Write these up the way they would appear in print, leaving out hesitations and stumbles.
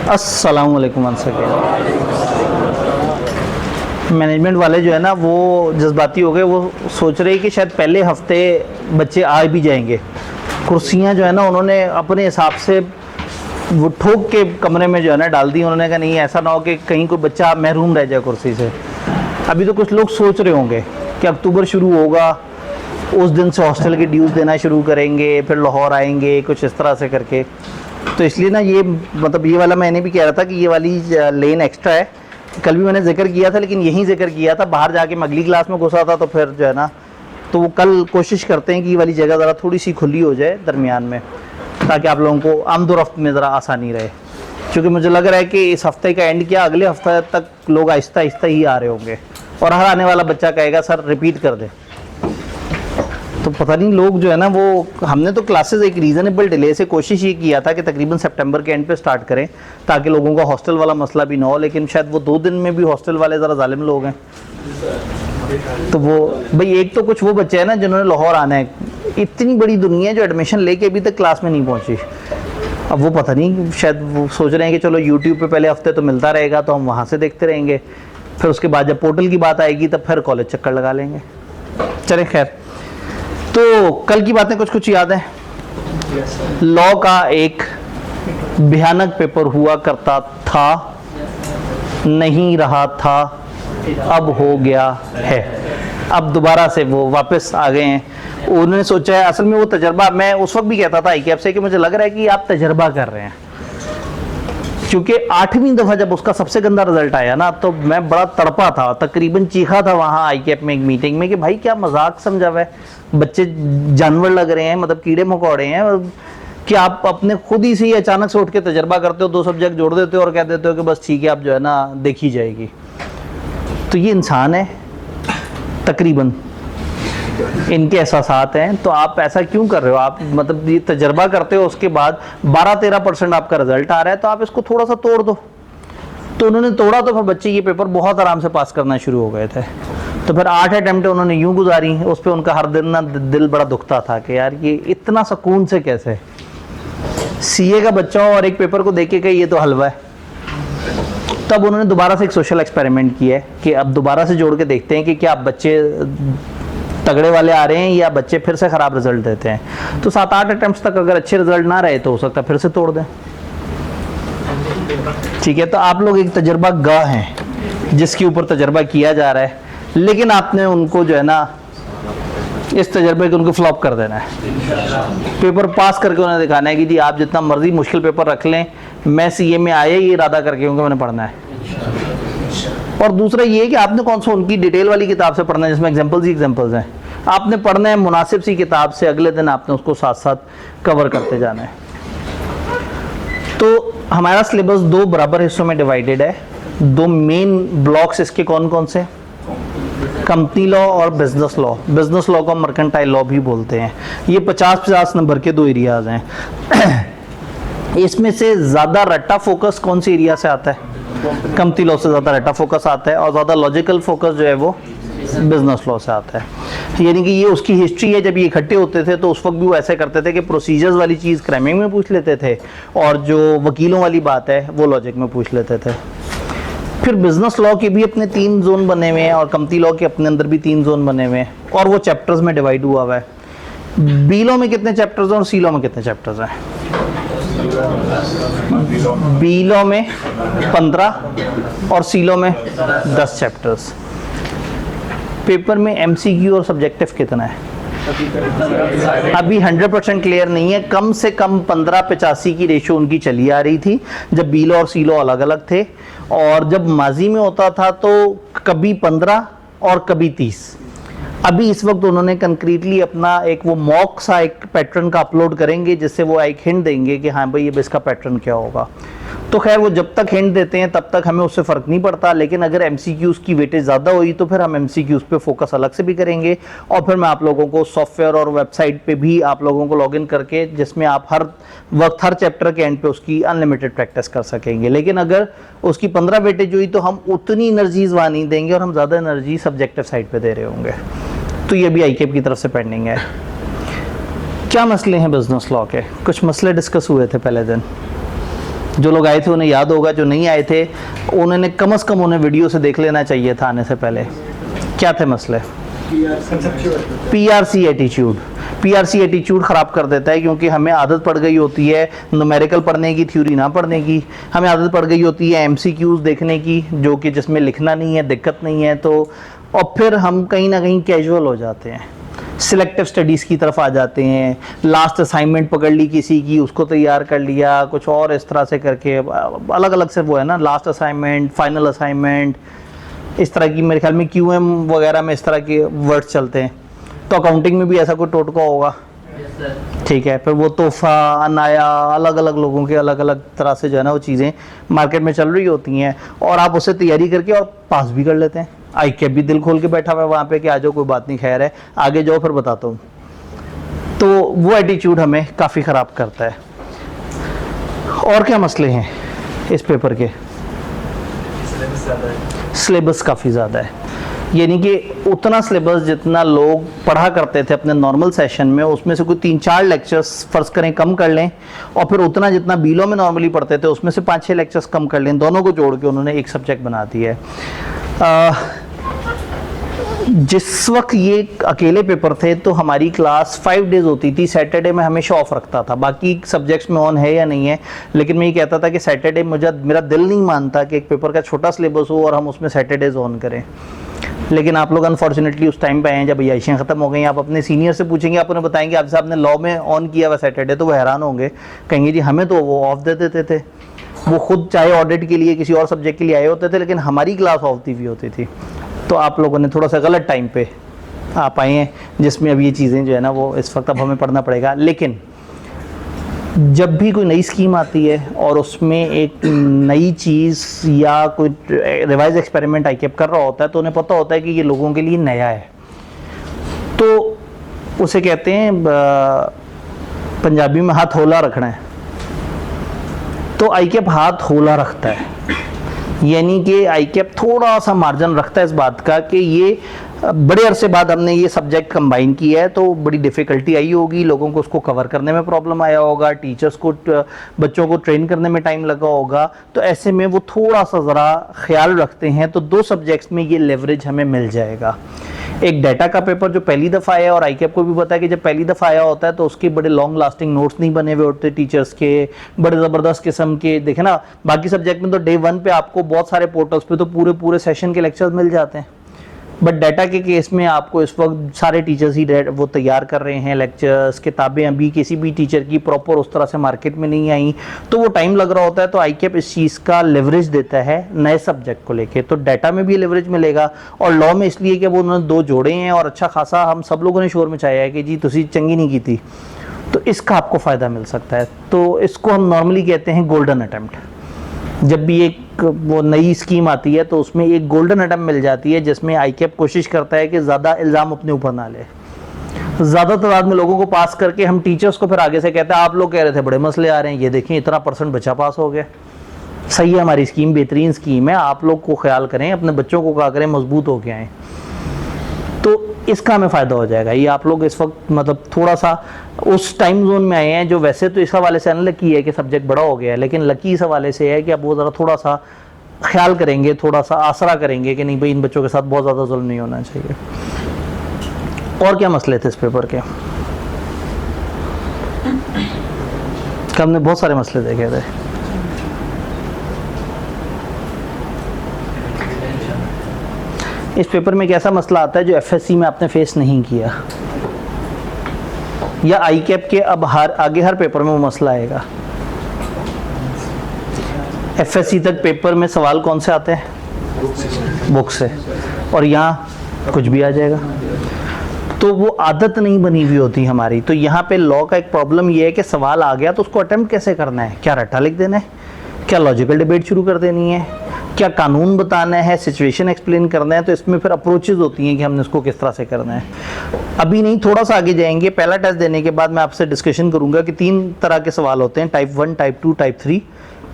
अस्सलाम वालेकुम। मैनेजमेंट वाले जो है ना वो जज्बाती हो गए, वो सोच रहे हैं कि शायद पहले हफ्ते बच्चे आ भी जाएंगे। कुर्सियाँ जो है ना उन्होंने अपने हिसाब से वो ठोक के कमरे में जो है ना डाल दी। उन्होंने कहा नहीं ऐसा ना हो कि कहीं कोई बच्चा महरूम रह जाए कुर्सी से। अभी तो कुछ लोग सोच रहे होंगे कि अक्टूबर शुरू होगा, उस दिन से हॉस्टल के ड्यूज़ देना शुरू करेंगे, फिर लाहौर आएंगे, कुछ इस तरह से करके। तो इसलिए ना ये मतलब ये वाला मैंने भी कह रहा था कि ये वाली लेन एक्स्ट्रा है। कल भी मैंने जिक्र किया था, लेकिन यहीं जिक्र किया था, बाहर जाके मैं अगली क्लास में घुसा था। तो फिर जो है ना तो वो कल कोशिश करते हैं कि ये वाली जगह ज़रा थोड़ी सी खुली हो जाए दरमियान में, ताकि आप लोगों को आमदोरफ्त में ज़रा आसानी रहे। क्योंकि मुझे लग रहा है कि इस हफ्ते का एंड किया, अगले हफ्ते तक लोग आहिस्ता आहिस्ता ही आ रहे होंगे और हर आने वाला बच्चा कहेगा सर रिपीट कर दे। तो पता नहीं लोग जो है ना वो, हमने तो क्लासेस एक रीज़नेबल डिले से कोशिश ये किया था कि तकरीबन सितंबर के एंड पे स्टार्ट करें ताकि लोगों का हॉस्टल वाला मसला भी ना हो, लेकिन शायद वो 2 दिन में भी हॉस्टल वाले ज़रा जालिम लोग हैं। तो वो भाई एक तो कुछ वो बच्चे हैं ना जिन्होंने लाहौर आना है, इतनी बड़ी दुनिया जो एडमिशन लेके अभी तक क्लास में नहीं पहुँची। अब वो पता नहीं शायद वो सोच रहे हैं कि चलो यूट्यूब पे पहले हफ्ते तो मिलता रहेगा तो हम वहाँ से देखते रहेंगे, फिर उसके बाद जब पोर्टल की बात आएगी तब फिर कॉलेज चक्कर लगा लेंगे। चले खैर, तो कल की बातें कुछ कुछ याद है। लॉ का एक भयानक पेपर हुआ करता था, नहीं रहा था, अब हो गया है। अब दोबारा से वो वापस आ गए हैं। उन्होंने सोचा है, असल में वो तजर्बा, मैं उस वक्त भी कहता था ICAP से कि मुझे लग रहा है कि आप तजर्बा कर रहे हैं, क्योंकि 8वीं दफ़ा जब उसका सबसे गंदा रिजल्ट आया ना तो मैं बड़ा तड़पा था, तकरीबन चीखा था वहाँ ICAP में एक मीटिंग में कि भाई क्या मजाक समझा हुआ है, बच्चे जानवर लग रहे हैं, मतलब कीड़े मकोड़े हैं, कि आप अपने खुद ही से ही अचानक से उठ के तजर्बा करते हो, 2 सब्जेक्ट जोड़ देते हो और कह देते हो कि बस ठीक है अब जो है ना देखी जाएगी। तो ये इंसान है, तकरीबन इनके एहसासात हैं। तो आप ऐसा क्यों कर रहे हो? आप मतलब ये तजर्बा करते हो, उसके बाद 12-13% आपका रिजल्ट आ रहा है, तो आप इसको थोड़ा सा तोड़ दो। तो उन्होंने तोड़ा, तो फिर बच्चे ये पेपर बहुत आराम से पास करना शुरू हो गए थे। तो फिर 8 अटैम्प्ट उन्होंने यूं गुजारी, उस पर उनका हर दिन ना दिल बड़ा दुखता था कि यार ये इतना सुकून से कैसे CA का बच्चा हो और एक पेपर को देख के कहे ये तो हलवा है। तब उन्होंने दोबारा से एक सोशल एक्सपेरिमेंट किया है कि अब दोबारा से जोड़ के देखते हैं कि क्या बच्चे तगड़े वाले आ रहे हैं या बच्चे फिर से ख़राब रिजल्ट देते हैं। तो 7-8 अटैम्प्ट तक अगर अच्छे रिजल्ट ना रहे तो हो सकता है फिर से तोड़ दें। ठीक है, तो आप लोग एक तजर्बा गाह हैं जिसके ऊपर तजर्बा किया जा रहा है, लेकिन आपने उनको जो है ना इस तजर्बे को उनको फ्लॉप कर देना है। पेपर पास करके उन्हें दिखाना है कि जी आप जितना मर्जी मुश्किल पेपर रख लें, मैं CA में आया ये इरादा करके क्योंकि मैंने पढ़ना है। और दूसरा ये कि आपने कौन सा उनकी डिटेल वाली किताब से पढ़ना है जिसमें एग्जांपल्स हैं। आपने पढ़ना है मुनासिब सी किताब से, अगले दिन आपने उसको साथ साथ कवर करते जाना है। तो हमारा सिलेबस 2 बराबर हिस्सों में डिवाइडेड है। 2 मेन ब्लॉक्स इसके कौन कौन से? कंपनी लॉ और बिजनेस लॉ। बिजनेस लॉ को मर्केंटाइल लॉ भी बोलते हैं। ये 50-50 नंबर के 2 एरियाज हैं। इसमें से ज़्यादा रट्टा फोकस कौन से एरिया से आता है? कंपनी लॉ से ज़्यादा रट्टा फोकस आता है, और ज़्यादा लॉजिकल फोकस जो है वो बिजनेस लॉ से आता है। यानी कि ये उसकी हिस्ट्री है। जब ये इकट्ठे होते थे तो उस वक्त भी वो ऐसे करते थे कि प्रोसीजर्स वाली चीज़ क्राइमिंग में पूछ लेते थे और जो वकीलों वाली बात है वो लॉजिक में पूछ लेते थे। फिर बिजनेस लॉ के भी अपने 3 जोन बने हुए हैं और कंपनी लॉ के अपने अंदर भी 3 जोन बने हुए हैं, और वो चैप्टर्स में डिवाइड हुआ हुआ है। बी लॉ में कितने चैप्टर्स हैं और सी लॉ में कितने चैप्टर्स हैं? बी लॉ में 15 और सी लॉ में 10 चैप्टर्स। पेपर में MCQ और सब्जेक्टिव कितना है? अभी 100% क्लियर नहीं है। कम से कम 15-85 की रेशो उनकी चली आ रही थी जब बी लॉ और सी लॉ अलग अलग थे, और जब माजी में होता था तो कभी 15 और कभी 30। अभी इस वक्त उन्होंने कंक्रीटली अपना एक वो मॉक सा एक पैटर्न का अपलोड करेंगे जिससे वो एक हिंट देंगे कि हाँ भाई ये इसका पैटर्न क्या होगा। तो खैर वो जब तक हिंट देते हैं तब तक हमें उससे फ़र्क नहीं पड़ता, लेकिन अगर MCQs की वेटेज ज़्यादा हुई तो फिर हम MCQs पे फोकस अलग से भी करेंगे, और फिर मैं आप लोगों को सॉफ्टवेयर और वेबसाइट पे भी आप लोगों को लॉगिन करके, जिसमें आप हर वक्त हर चैप्टर के एंड पे उसकी अनलिमिटेड प्रैक्टिस कर सकेंगे। लेकिन अगर उसकी 15 वेटेज हुई तो हम उतनी एनर्जीज वहाँ नहीं देंगे और हम ज़्यादा एनर्जी सब्जेक्टिव साइड पर दे रहे होंगे। तो ये भी ICAP की तरफ से पेंडिंग है। क्या मसले हैं बिजनेस लॉ के? कुछ मसले डिस्कस हुए थे पहले दिन। जो लोग आए थे उन्हें याद होगा, जो नहीं आए थे उन्होंने कम से कम उन्हें वीडियो से देख लेना चाहिए था आने से पहले। क्या थे मसले? PRC attitude. पीआरसी एटीट्यूड ख़राब कर देता है, क्योंकि हमें आदत पड़ गई होती है न्यूमेरिकल पढ़ने की, थ्योरी ना पढ़ने की। हमें आदत पड़ गई होती है एमसीक्यूज़ देखने की, जो कि जिसमें लिखना नहीं है, दिक्कत नहीं है, तो और फिर हम कहीं ना कहीं कैजुअल हो जाते हैं, सिलेक्टिव स्टडीज़ की तरफ आ जाते हैं। लास्ट असाइनमेंट पकड़ ली किसी की, उसको तैयार कर लिया, कुछ और इस तरह से करके अलग अलग से वो है ना, लास्ट असाइनमेंट, फाइनल असाइनमेंट, इस तरह की मेरे ख्याल में क्यूएम वगैरह में इस तरह के वर्ड्स चलते हैं। तो अकाउंटिंग में भी ऐसा कोई टोटका होगा, ठीक है। फिर वो तोहफा, अनाया, अलग अलग लोगों के अलग अलग तरह से जो है ना वो चीज़ें मार्केट में चल रही होती हैं, और आप उससे तैयारी करके और पास भी कर लेते हैं। आई कैप भी दिल खोल के बैठा हुआ है वहाँ पे कि आ जाओ, कोई बात नहीं, खैर है, आगे जाओ फिर बताता हूँ। तो वो एटीट्यूड हमें काफ़ी ख़राब करता है। और क्या मसले हैं इस पेपर के? सिलेबस काफ़ी ज़्यादा है, यानी कि उतना सिलेबस जितना लोग पढ़ा करते थे अपने नॉर्मल सेशन में, उसमें से कोई 3-4 लेक्चर्स फ़र्ज़ करें कम कर लें, और फिर उतना जितना बीलो में नॉर्मली पढ़ते थे उसमें से 5-6 लेक्चर्स कम कर लें, दोनों को जोड़ के उन्होंने एक सब्जेक्ट बना दिया है। जिस वक्त ये अकेले पेपर थे तो हमारी क्लास 5 डेज़ होती थी, सैटरडे में हमेशा ऑफ रखता था, बाकी सब्जेक्ट्स में ऑन है या नहीं है, लेकिन मैं ये कहता था कि सैटरडे मेरा दिल नहीं मानता कि एक पेपर का छोटा सिलेबस हो और हम उसमें सैटरडेज ऑन करें। लेकिन आप लोग अनफॉर्चुनेटली उस टाइम पे आए हैं जब आयशें ख़त्म हो गई। आप अपने सीनियर से पूछेंगे, आप उन्हें बताएंगे आप साहब ने लॉ में ऑन किया हुआ सैटरडे, तो वो हैरान होंगे, कहेंगे जी हमें तो वो ऑफ दे देते थे। वो खुद चाहे ऑडिट के लिए किसी और सब्जेक्ट के लिए आए होते थे, लेकिन हमारी क्लास ऑफ दी हुई होती थी। तो आप लोगों ने थोड़ा सा गलत टाइम पे आप आए हैं, जिसमें अब ये चीज़ें जो है ना वो इस वक्त अब हमें पढ़ना पड़ेगा। लेकिन जब भी कोई नई स्कीम आती है और उसमें एक नई चीज़ या कोई रिवाइज एक्सपेरिमेंट आईकेप कर रहा होता है, तो उन्हें पता होता है कि ये लोगों के लिए नया है, तो उसे कहते हैं पंजाबी में हाथ होला रखना है। तो आईकेप हाथ होला रखता है, यानी कि आईकेप थोड़ा सा मार्जिन रखता है इस बात का कि ये बड़े अरसे बाद हमने ये सब्जेक्ट कंबाइन किया है, तो बड़ी डिफ़िकल्टी आई होगी, लोगों को उसको कवर करने में प्रॉब्लम आया होगा, टीचर्स को बच्चों को ट्रेन करने में टाइम लगा होगा, तो ऐसे में वो थोड़ा सा ज़रा ख्याल रखते हैं। तो 2 सब्जेक्ट्स में ये लेवरेज हमें मिल जाएगा। एक डाटा का पेपर जो पहली दफ़ा आया, और आईकेप को भी पता है कि जब पहली दफ़ा आया होता है तो उसके बड़े लॉन्ग लास्टिंग नोट्स नहीं बने हुए होते टीचर्स के, बड़े ज़बरदस्त किस्म के। देखे ना, बाकी सब्जेक्ट में तो डे 1 पे आपको बहुत सारे पोर्टल्स पे तो पूरे सेशन के लेक्चर्स मिल जाते हैं, बट डाटा के केस में आपको इस वक्त सारे टीचर्स ही वो तैयार कर रहे हैं लेक्चर्स, किताबें अभी किसी भी टीचर की प्रॉपर उस तरह से मार्केट में नहीं आई, तो वो टाइम लग रहा होता है। तो आईकेप इस चीज़ का लेवरेज देता है नए सब्जेक्ट को लेके, तो डाटा में भी लेवरेज मिलेगा, और लॉ में इसलिए कि वो उन्होंने 2 जोड़े हैं और अच्छा खासा हम सब लोगों ने शोर मचाया है कि जी तुसी चंगी नहीं की थी, तो इसका आपको फ़ायदा मिल सकता है। तो इसको हम नॉर्मली कहते हैं गोल्डन अटैम्प्ट। जब भी एक वो नई स्कीम आती है तो उसमें एक गोल्डन अटैम्प्ट मिल जाती है, जिसमें आईकेप कोशिश करता है कि ज़्यादा इल्ज़ाम अपने ऊपर ना ले, ज़्यादा तादाद में लोगों को पास करके हम टीचर्स को फिर आगे से कहते हैं आप लोग कह रहे थे बड़े मसले आ रहे हैं, ये देखें इतना % बच्चा पास हो गया, सही है, हमारी स्कीम बेहतरीन स्कीम है, आप लोग को ख्याल करें, अपने बच्चों को क्या करें, मजबूत होके आएँ। तो इसका हमें फ़ायदा हो जाएगा। ये आप लोग इस वक्त मतलब थोड़ा सा उस टाइम जोन में आए हैं जो वैसे तो इस हवाले से अनलकी है कि सब्जेक्ट बड़ा हो गया है, लेकिन लकी इस हवाले से है कि अब वो ज़रा थोड़ा सा ख्याल करेंगे, थोड़ा सा आसरा करेंगे कि नहीं भाई इन बच्चों के साथ बहुत ज़्यादा जुल्म नहीं होना चाहिए। और क्या मसले थे इस पेपर के? हमने बहुत सारे मसले देखे थे। इस पेपर में एक ऐसा मसला आता है जो एफएससी में आपने फेस नहीं किया, या आईकेप के अब आगे हर पेपर में वो मसला आएगा। एफएससी तक पेपर में सवाल कौन से आते हैं? बुक से, और यहाँ कुछ भी आ जाएगा। तो वो आदत नहीं बनी हुई होती हमारी। तो यहाँ पे लॉ का एक प्रॉब्लम ये है कि सवाल आ गया तो उसको अटेम्प्ट कैसे करना है, क्या रट्टा लिख देना है, क्या लॉजिकल डिबेट शुरू कर देनी है, क्या कानून बताना है, सिचुएशन एक्सप्लेन करना है। तो इसमें फिर अप्रोचेज होती हैं कि हमने इसको किस तरह से करना है। अभी नहीं, थोड़ा सा आगे जाएंगे। पहला टेस्ट देने के बाद मैं आपसे डिस्कशन करूंगा कि 3 तरह के सवाल होते हैं, टाइप 1, टाइप 2, टाइप 3।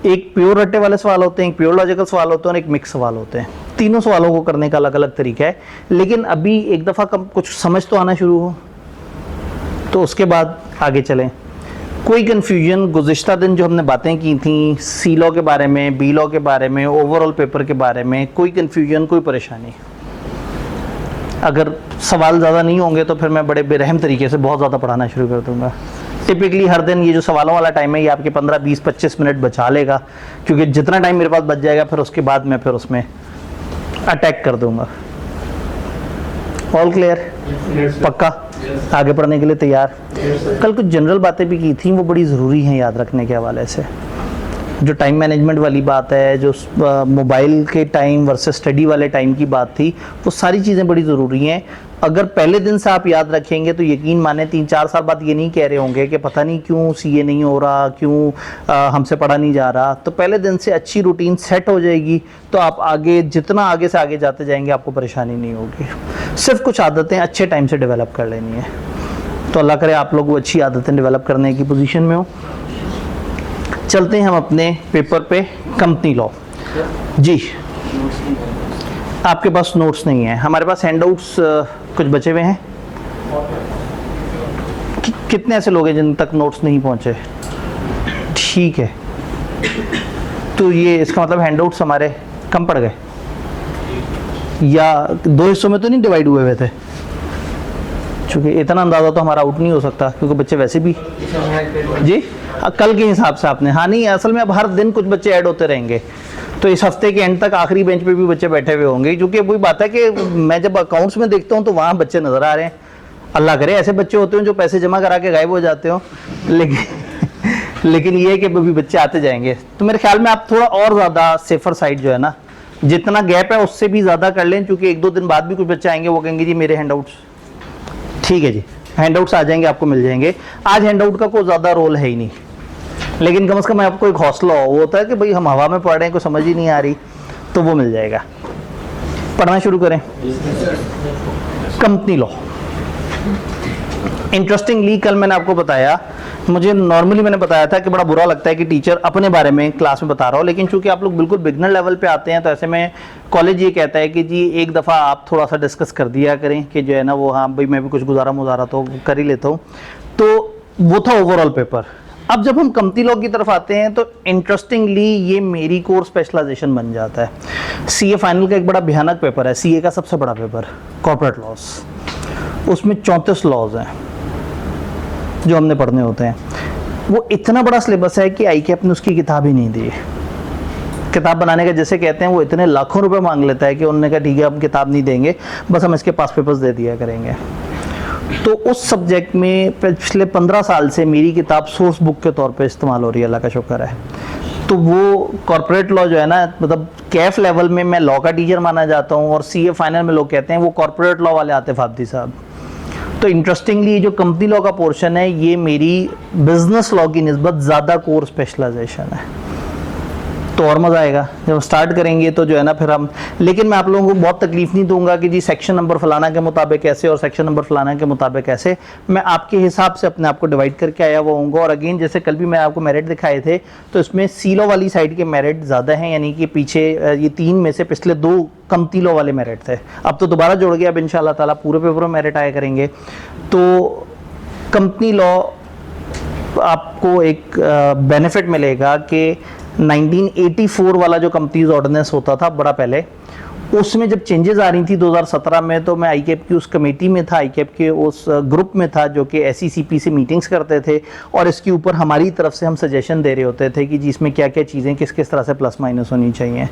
एक प्योर रट्टे वाले सवाल होते हैं, एक प्योर लॉजिकल सवाल होते हैं और एक मिक्स सवाल होते हैं। तीनों सवालों को करने का अलग अलग तरीका है, लेकिन अभी एक दफ़ा कुछ समझ तो आना शुरू हो, तो उसके बाद आगे चलें। कोई कन्फ्यूजन गुज़िश्ता दिन जो हमने बातें की थी सी लॉ के बारे में, बी लॉ के बारे में, ओवरऑल पेपर के बारे में, कोई कन्फ्यूजन, कोई परेशानी? अगर सवाल ज़्यादा नहीं होंगे तो फिर मैं बड़े बेरहम तरीके से बहुत ज़्यादा पढ़ाना शुरू कर दूंगा। टिपिकली हर दिन ये जो सवालों वाला टाइम है ये आपके 15, 20, 25 मिनट बचा लेगा, क्योंकि जितना टाइम मेरे पास बच जाएगा फिर उसके बाद मैं फिर उसमें अटैक कर दूंगा। All clear? पक्का? आगे पढ़ने के लिए तैयार? कल कुछ जनरल बातें भी की थी, वो बड़ी ज़रूरी हैं याद रखने के हवाले से। जो टाइम मैनेजमेंट वाली बात है, जो मोबाइल के टाइम वर्सेस स्टडी वाले टाइम की बात थी, वो सारी चीज़ें बड़ी ज़रूरी हैं। अगर पहले दिन से आप याद रखेंगे तो यकीन माने 3-4 साल बाद ये नहीं कह रहे होंगे कि पता नहीं क्यों सीए नहीं हो रहा, क्यों हमसे पढ़ा नहीं जा रहा। तो पहले दिन से अच्छी रूटीन सेट हो जाएगी तो आप आगे जितना आगे से आगे जाते जाएंगे आपको परेशानी नहीं होगी। सिर्फ कुछ आदतें अच्छे टाइम से डेवलप कर लेनी है। तो अल्लाह करे आप लोग वो अच्छी आदतें डेवलप करने की पोजीशन में हो। चलते हैं हम अपने पेपर पे, कंपनी लॉ। जी, आपके पास नोट्स नहीं है, हमारे पास हैंडआउट्स कुछ बचे हुए हैं। कितने ऐसे लोग हैं जिन तक नोट्स नहीं पहुंचे? ठीक है, तो ये इसका मतलब हैंडआउट्स हमारे कम पड़ गए, या 2 हिस्सों में तो नहीं डिवाइड हुए थे? क्योंकि इतना अंदाज़ा तो हमारा आउट नहीं हो सकता, क्योंकि बच्चे वैसे भी जी कल के हिसाब से आपने, हाँ नहीं असल में अब हर दिन कुछ बच्चे ऐड होते रहेंगे, तो इस हफ्ते के एंड तक आखिरी बेंच पे भी बच्चे बैठे हुए होंगे। क्योंकि वही बात है कि मैं जब अकाउंट्स में देखता हूँ तो वहाँ बच्चे नज़र आ रहे हैं। अल्लाह करे ऐसे बच्चे होते हैं जो पैसे जमा करा के गायब हो जाते हो, लेकिन ये है कि अभी बच्चे आते जाएंगे। तो मेरे ख्याल में आप थोड़ा और ज़्यादा सेफर साइड जो है ना, जितना गैप है उससे भी ज़्यादा कर लें, क्योंकि 1-2 दिन बाद भी कुछ बच्चे आएंगे वो कहेंगे जी मेरे हैंडआउट्स। ठीक है जी, हैंडआउट्स आ जाएंगे, आपको मिल जाएंगे। आज हैंडआउट का कोई ज़्यादा रोल है ही नहीं, लेकिन कम से कम आपको एक हौसला हो, वो होता है कि भाई हम हवा में पढ़ रहे हैं, कोई समझ ही नहीं आ रही, तो वो मिल जाएगा। पढ़ना शुरू करें। Company law. इंटरेस्टिंगली कल मैंने आपको बताया, मुझे नॉर्मली मैंने बताया था कि बड़ा बुरा लगता है कि टीचर अपने बारे में क्लास में बता रहा हो, लेकिन चूंकि आप लोग बिल्कुल बिगनर लेवल पे आते हैं तो ऐसे में कॉलेज ये कहता है कि जी एक दफ़ा आप थोड़ा सा डिस्कस कर दिया करें कि जो है ना वो, हाँ भाई मैं भी कुछ गुजारा मुजारा तो कर ही लेता हूँ। तो वो था ओवरऑल पेपर। अब जब हम कंपनी लॉ की तरफ आते हैं तो इंटरेस्टिंगली ये मेरी कोर स्पेशलाइजेशन बन जाता है। सीए फाइनल का एक बड़ा भयानक पेपर है, सीए का सबसे बड़ा पेपर, कॉर्पोरेट लॉस। उसमें 34 लॉज हैं जो हमने पढ़ने होते हैं। वो इतना बड़ा सिलेबस है कि आईकैप ने उसकी किताब ही नहीं दी। किताब बनाने का जैसे कहते हैं वो इतने लाखों रुपए मांग लेता है कि उन्होंने कहा ठीक है हम किताब नहीं देंगे, बस हम इसके पास पेपर्स दे दिया करेंगे। तो उस सब्जेक्ट में पिछले 15 साल से मेरी किताब सोर्स बुक के तौर पे इस्तेमाल हो रही है, अल्लाह का शुक्र है। तो वो कॉर्पोरेट लॉ जो है ना, मतलब कैफ लेवल में मैं लॉ का टीचर माना जाता हूँ, और सीए फाइनल में लोग कहते हैं वो कॉर्पोरेट लॉ वाले आतिफ आब्दी साहब। तो इंटरेस्टिंगली जो कंपनी लॉ का पोर्शन है ये मेरी बिजनेस लॉ की निस्बत ज़्यादा कोर स्पेशलाइजेशन है। तो और मज़ा आएगा जब स्टार्ट करेंगे तो जो है ना फिर हम, लेकिन मैं आप लोगों को बहुत तकलीफ नहीं दूंगा कि जी सेक्शन नंबर फलाना के मुताबिक कैसे और सेक्शन नंबर फलाना के मुताबिक कैसे। मैं आपके हिसाब से अपने आप को डिवाइड करके आया हुआ हूँ। और अगेन जैसे कल भी मैं आपको मेरिट दिखाए थे, तो इसमें सी लॉ वाली साइड के मेरिट ज़्यादा हैं, यानी कि पीछे ये 3 में से पिछले 2 कंपनी लॉ वाले मेरिट थे, अब तो दोबारा जुड़ गया। अब इंशाल्लाह ताला पूरे पेपर में मेरिट आया करेंगे। तो कंपनी लॉ आपको एक बेनिफिट मिलेगा कि 1984 वाला जो कंपनीज ऑर्डिनेंस होता था बड़ा पहले, उसमें जब चेंजेस आ रही थी 2017 में, तो मैं आईकैप की उस कमेटी में था, आईकैप के उस ग्रुप में था जो कि एसईसीपी से मीटिंग्स करते थे, और इसके ऊपर हमारी तरफ से हम सजेशन दे रहे होते थे कि जी इसमें क्या क्या चीज़ें किस किस तरह से प्लस माइनस होनी चाहिए।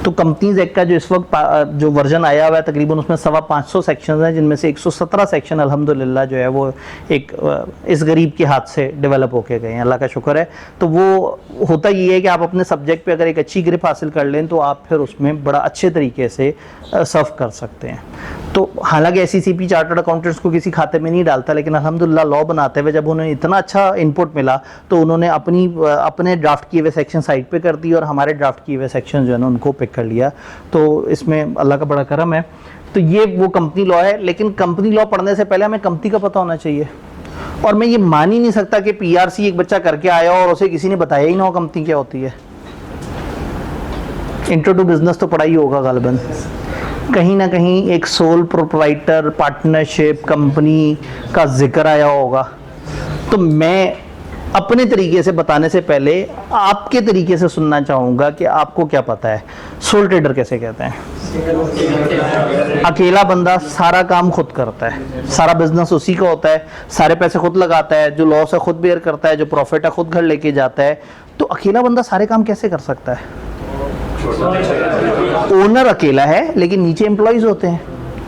तो कंपनीज एक्ट का जो इस वक्त जो वर्जन आया हुआ है तकरीबन उसमें 550 सेक्शन हैं, जिनमें से 117 सेक्शन अल्हम्दुलिल्लाह जो है वो एक इस गरीब के हाथ से डेवलप होके गए हैं, अल्लाह का शुक्र है। तो वो होता ये है कि आप अपने सब्जेक्ट पर अगर एक अच्छी ग्रिप हासिल कर लें तो आप फिर उसमें बड़ा अच्छे तरीके से सर्व कर सकते हैं। तो हालांकि एसईसीपी चार्टर्ड अकाउंटेंट्स को किसी खाते में नहीं डालता, लेकिन अल्हम्दुलिल्लाह लॉ बनाते हुए जब उन्हें इतना अच्छा इनपुट मिला तो उन्होंने अपने ड्राफ्ट किए हुए सेक्शन साइड पे कर दिए और हमारे ड्राफ्ट किए हुए सेक्शन जो है ना उनको पिक कर लिया। तो इसमें अल्लाह का बड़ा करम है। तो ये वो कंपनी लॉ है, लेकिन कंपनी लॉ पढ़ने से पहले हमें कंपनी का पता होना चाहिए। और मैं ये मान ही नहीं सकता कि पीआरसी एक बच्चा करके आया और उसे किसी ने बताया ही ना हो कंपनी क्या होती है। इंट्रो टू बिजनेस तो पढ़ा ही होगा गालिबन, कहीं ना कहीं एक सोल प्रोप्राइटर पार्टनरशिप कंपनी का जिक्र आया होगा। तो मैं अपने तरीके से बताने से पहले आपके तरीके से सुनना चाहूँगा कि आपको क्या पता है सोल ट्रेडर कैसे कहते हैं? अकेला बंदा सारा काम खुद करता है, सारा बिजनेस उसी का होता है, सारे पैसे खुद लगाता है, जो लॉस है खुद बेयर करता है, जो प्रॉफिट है खुद घर लेके जाता है। तो अकेला बंदा सारे काम कैसे कर सकता है? ओनर अकेला है लेकिन नीचे एम्प्लॉइज होते हैं।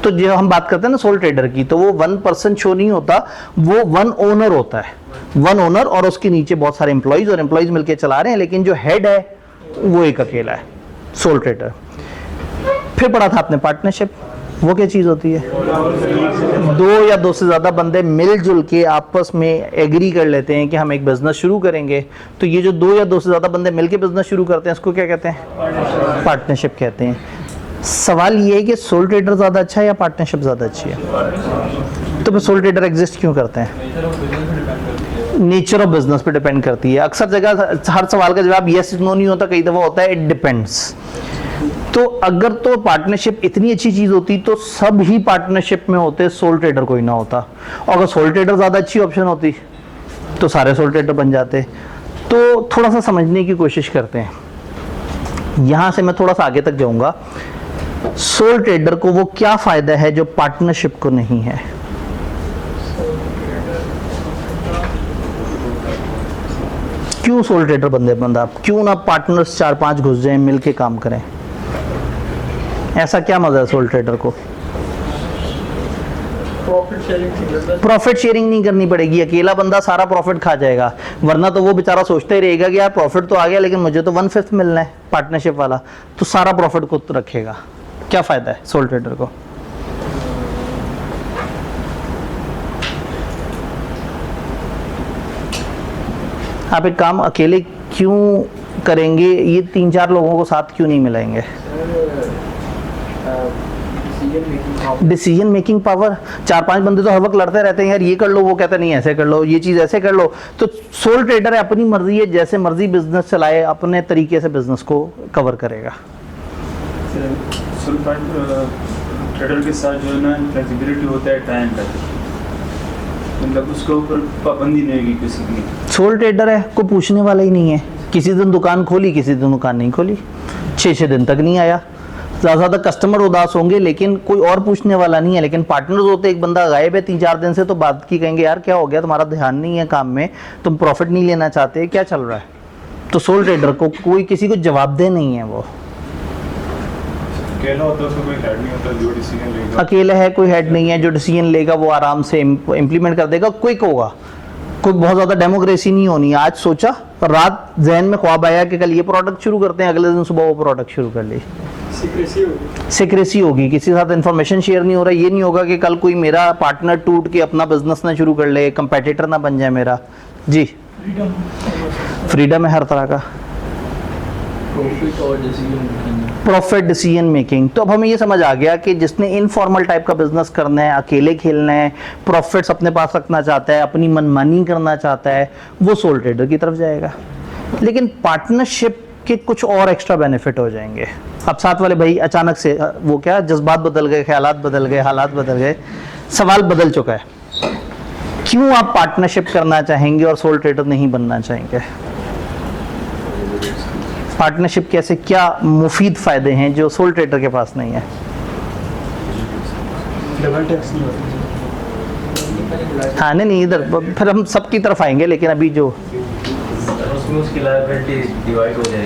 तो जो हम बात करते हैं ना सोल ट्रेडर की, तो वो 1% शो नहीं होता, वो 1 ओनर होता है, 1 ओनर और उसके नीचे बहुत सारे एम्प्लॉइज, और एम्प्लॉइज मिलके चला रहे हैं, लेकिन जो हेड है वो एक अकेला है, सोल ट्रेडर। फिर पढ़ा था आपने पार्टनरशिप, वो क्या चीज होती है? 2 या 2 से ज्यादा बंदे मिलजुल के आपस में एग्री कर लेते हैं कि हम एक बिजनेस शुरू करेंगे। तो ये जो 2 या 2 से ज्यादा बंदे मिलके बिजनेस शुरू करते हैं, इसको क्या कहते हैं? पार्टनरशिप कहते हैं। सवाल ये है कि सोल ट्रेडर ज्यादा अच्छा है या पार्टनरशिप ज्यादा अच्छी है? तो फिर सोल ट्रेडर एग्जिस्ट क्यों करते हैं? नेचर ऑफ बिजनेस पे डिपेंड करती है। अक्सर जगह हर सवाल का जवाब यस नो नहीं होता, कई दफा होता है इट डिपेंड्स। तो अगर तो पार्टनरशिप इतनी अच्छी चीज होती तो सब ही पार्टनरशिप में होते, सोल ट्रेडर कोई ना होता। और अगर सोल ट्रेडर ज्यादा अच्छी ऑप्शन होती तो सारे सोल ट्रेडर बन जाते। तो थोड़ा सा समझने की कोशिश करते हैं, यहां से मैं थोड़ा सा आगे तक जाऊंगा। सोल ट्रेडर को वो क्या फायदा है जो पार्टनरशिप को नहीं है? क्यों सोल ट्रेडर बंदा क्यों ना पार्टनर्स 4-5 घुस जाएं, मिलके काम करें? ऐसा क्या मजा है सोल ट्रेडर को? प्रॉफिट शेयरिंग नहीं करनी पड़ेगी, अकेला बंदा सारा प्रॉफिट खा जाएगा। वरना तो वो बेचारा सोचता ही रहेगा कि यार प्रॉफिट तो आ गया लेकिन मुझे तो 1/5 मिलना है पार्टनरशिप वाला, तो सारा प्रॉफिट खुद रखेगा। क्या फायदा है सोल ट्रेडर को? आप एक काम अकेले क्यों करेंगे? ये 3-4 लोगों को साथ क्यों नहीं मिलाएंगे? Decision making power. 4-5 बंदे तो हर वक्त लड़ते रहते हैं, यार ये कर लो, वो कहता नहीं ऐसे कर लो, ये चीज ऐसे कर लो। तो सोल ट्रेडर है, अपनी मर्जी है, जैसे मर्जी बिजनेस चलाए, अपने तरीके से बिजनेस को कवर करेगा। सोल ट्रेडर के साथ जो है ना फ्लेक्सिबिलिटी होता है टाइम का, मतलब उसके ऊपर पाबंदी नहीं होगी किसी की। सोल ट्रेडर है, कोई पूछने वाला ही नहीं है। किसी दिन दुकान खोली, किसी दिन दुकान नहीं खोली, 6-6 दिन तक नहीं आया। ज़्यादा कस्टमर उदास होंगे लेकिन कोई और पूछने वाला नहीं है। लेकिन पार्टनर्स होते, एक बंदा गायब है 3-4 दिन से, तो बात की कहेंगे यार क्या हो गया, तुम्हारा ध्यान नहीं है काम में, तुम प्रॉफिट नहीं लेना चाहते, क्या चल रहा है? तो सोल ट्रेडर को कोई किसी को जवाबदेह नहीं है। वो अकेला होता है, उसको कोई हेड नहीं होता जो डिसीजन लेगा। अकेला है, कोई हेड नहीं है, जो डिसीजन लेगा वो आराम से इम्प्लीमेंट कर देगा, क्विक होगा। कोई बहुत ज़्यादा डेमोक्रेसी नहीं होनी। आज सोचा, रात जहन में ख्वाब आया कि कल ये प्रोडक्ट शुरू करते हैं, अगले दिन सुबह वो प्रोडक्ट शुरू कर ली। सीक्रेसी होगी, किसी के साथ इन्फॉर्मेशन शेयर नहीं हो रहा। ये नहीं होगा कि कल कोई मेरा पार्टनर टूट के अपना बिजनेस ना शुरू कर ले, कंपेटिटर ना बन जाए मेरा। जी, फ्रीडम है हर तरह का, प्रॉफिट डिसीजन मेकिंग। तो अब हमें ये समझ आ गया कि जिसने इनफॉर्मल टाइप का बिजनेस करना है, अकेले खेलना है, प्रॉफिट्स अपने पास रखना चाहता है, अपनी मनमानी करना चाहता है, वो सोल ट्रेडर की तरफ जाएगा। लेकिन पार्टनरशिप के कुछ और एक्स्ट्रा बेनिफिट हो जाएंगे। अब साथ वाले भाई अचानक से वो क्या, जज्बात बदल गए, ख्यालात बदल गए, हालात बदल गए, सवाल बदल चुका है। क्यों आप पार्टनरशिप करना चाहेंगे और सोल ट्रेडर नहीं बनना चाहेंगे? पार्टनरशिप कैसे, क्या मुफीद फायदे हैं जो सोल ट्रेडर के पास नहीं है? हाँ नहीं इधर फिर हम सबकी तरफ आएंगे, लेकिन अभी जो उसकी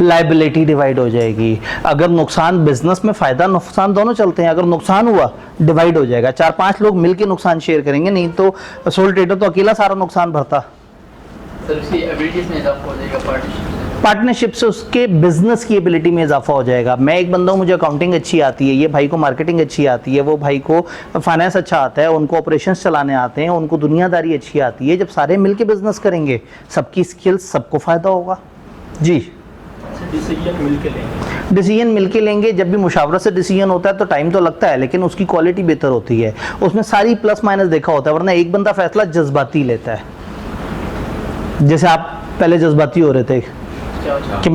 लाइबिलिटी डिवाइड हो जाएगी। अगर नुकसान, बिजनेस में फायदा नुकसान दोनों चलते हैं, अगर नुकसान हुआ डिवाइड हो जाएगा, 4-5 लोग मिलके नुकसान शेयर करेंगे। नहीं तो सोल ट्रेडर तो अकेला सारा नुकसान भरता। पार्टनरशिप से उसके बिजनेस की एबिलिटी में इजाफा हो जाएगा। मैं एक बंदा हूँ, मुझे अकाउंटिंग अच्छी आती है, ये भाई को मार्केटिंग अच्छी आती है, वो भाई को फाइनेंस अच्छा आता है, उनको ऑपरेशंस चलाने आते हैं, उनको दुनियादारी अच्छी आती है। जब सारे मिलके बिजनेस करेंगे, सबकी स्किल्स, सबको फायदा होगा। जी, डिसीजन मिलके लेंगे। जब भी मुशावरत से डिसीजन होता है तो टाइम तो लगता है, लेकिन उसकी क्वालिटी बेहतर होती है, उसमें सारी प्लस माइनस देखा होता है। वरना एक बंदा फैसला जज्बाती लेता है, जैसे आप पहले जज्बाती हो रहे थे कि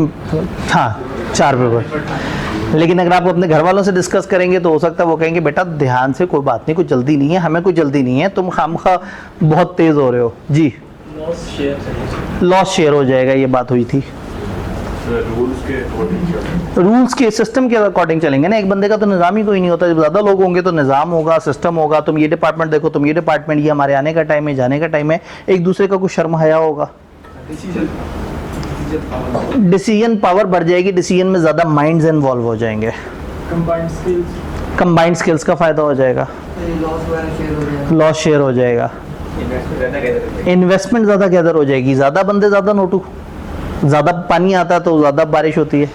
हाँ 4 पेपर, लेकिन अगर आप अपने घर वालों से डिस्कस करेंगे तो हो सकता है वो कहेंगे बेटा ध्यान से, कोई बात नहीं, कोई जल्दी नहीं है, हमें कोई जल्दी नहीं है, तुम खामखा बहुत तेज हो रहे हो। जी, लॉस शेयर चाहिए। लॉस शेयर हो जाएगा, ये बात हुई थी। रूल्स के अकॉर्डिंग चलें। रूल्स के सिस्टम के अकॉर्डिंग चलेंगे ना, एक बंदे का तो निज़ाम ही कोई नहीं होता। जब ज़्यादा लोग होंगे तो निज़ाम होगा, सिस्टम होगा, तुम ये डिपार्टमेंट देखो, तुम ये डिपार्टमेंट, ये हमारे आने का टाइम है, जाने का टाइम है, एक दूसरे का कुछ शर्म हया होगा। डिसीजन पावर बढ़ जाएगी, डिसीजन में ज़्यादा माइंड्स इन्वॉल्व हो जाएंगे, कंबाइंड स्किल्स का फ़ायदा हो जाएगा, लॉस शेयर हो जाएगा, इन्वेस्टमेंट ज़्यादा गैदर हो जाएगी, ज़्यादा बंदे ज़्यादा नोटू, ज़्यादा पानी आता है तो ज़्यादा बारिश होती है,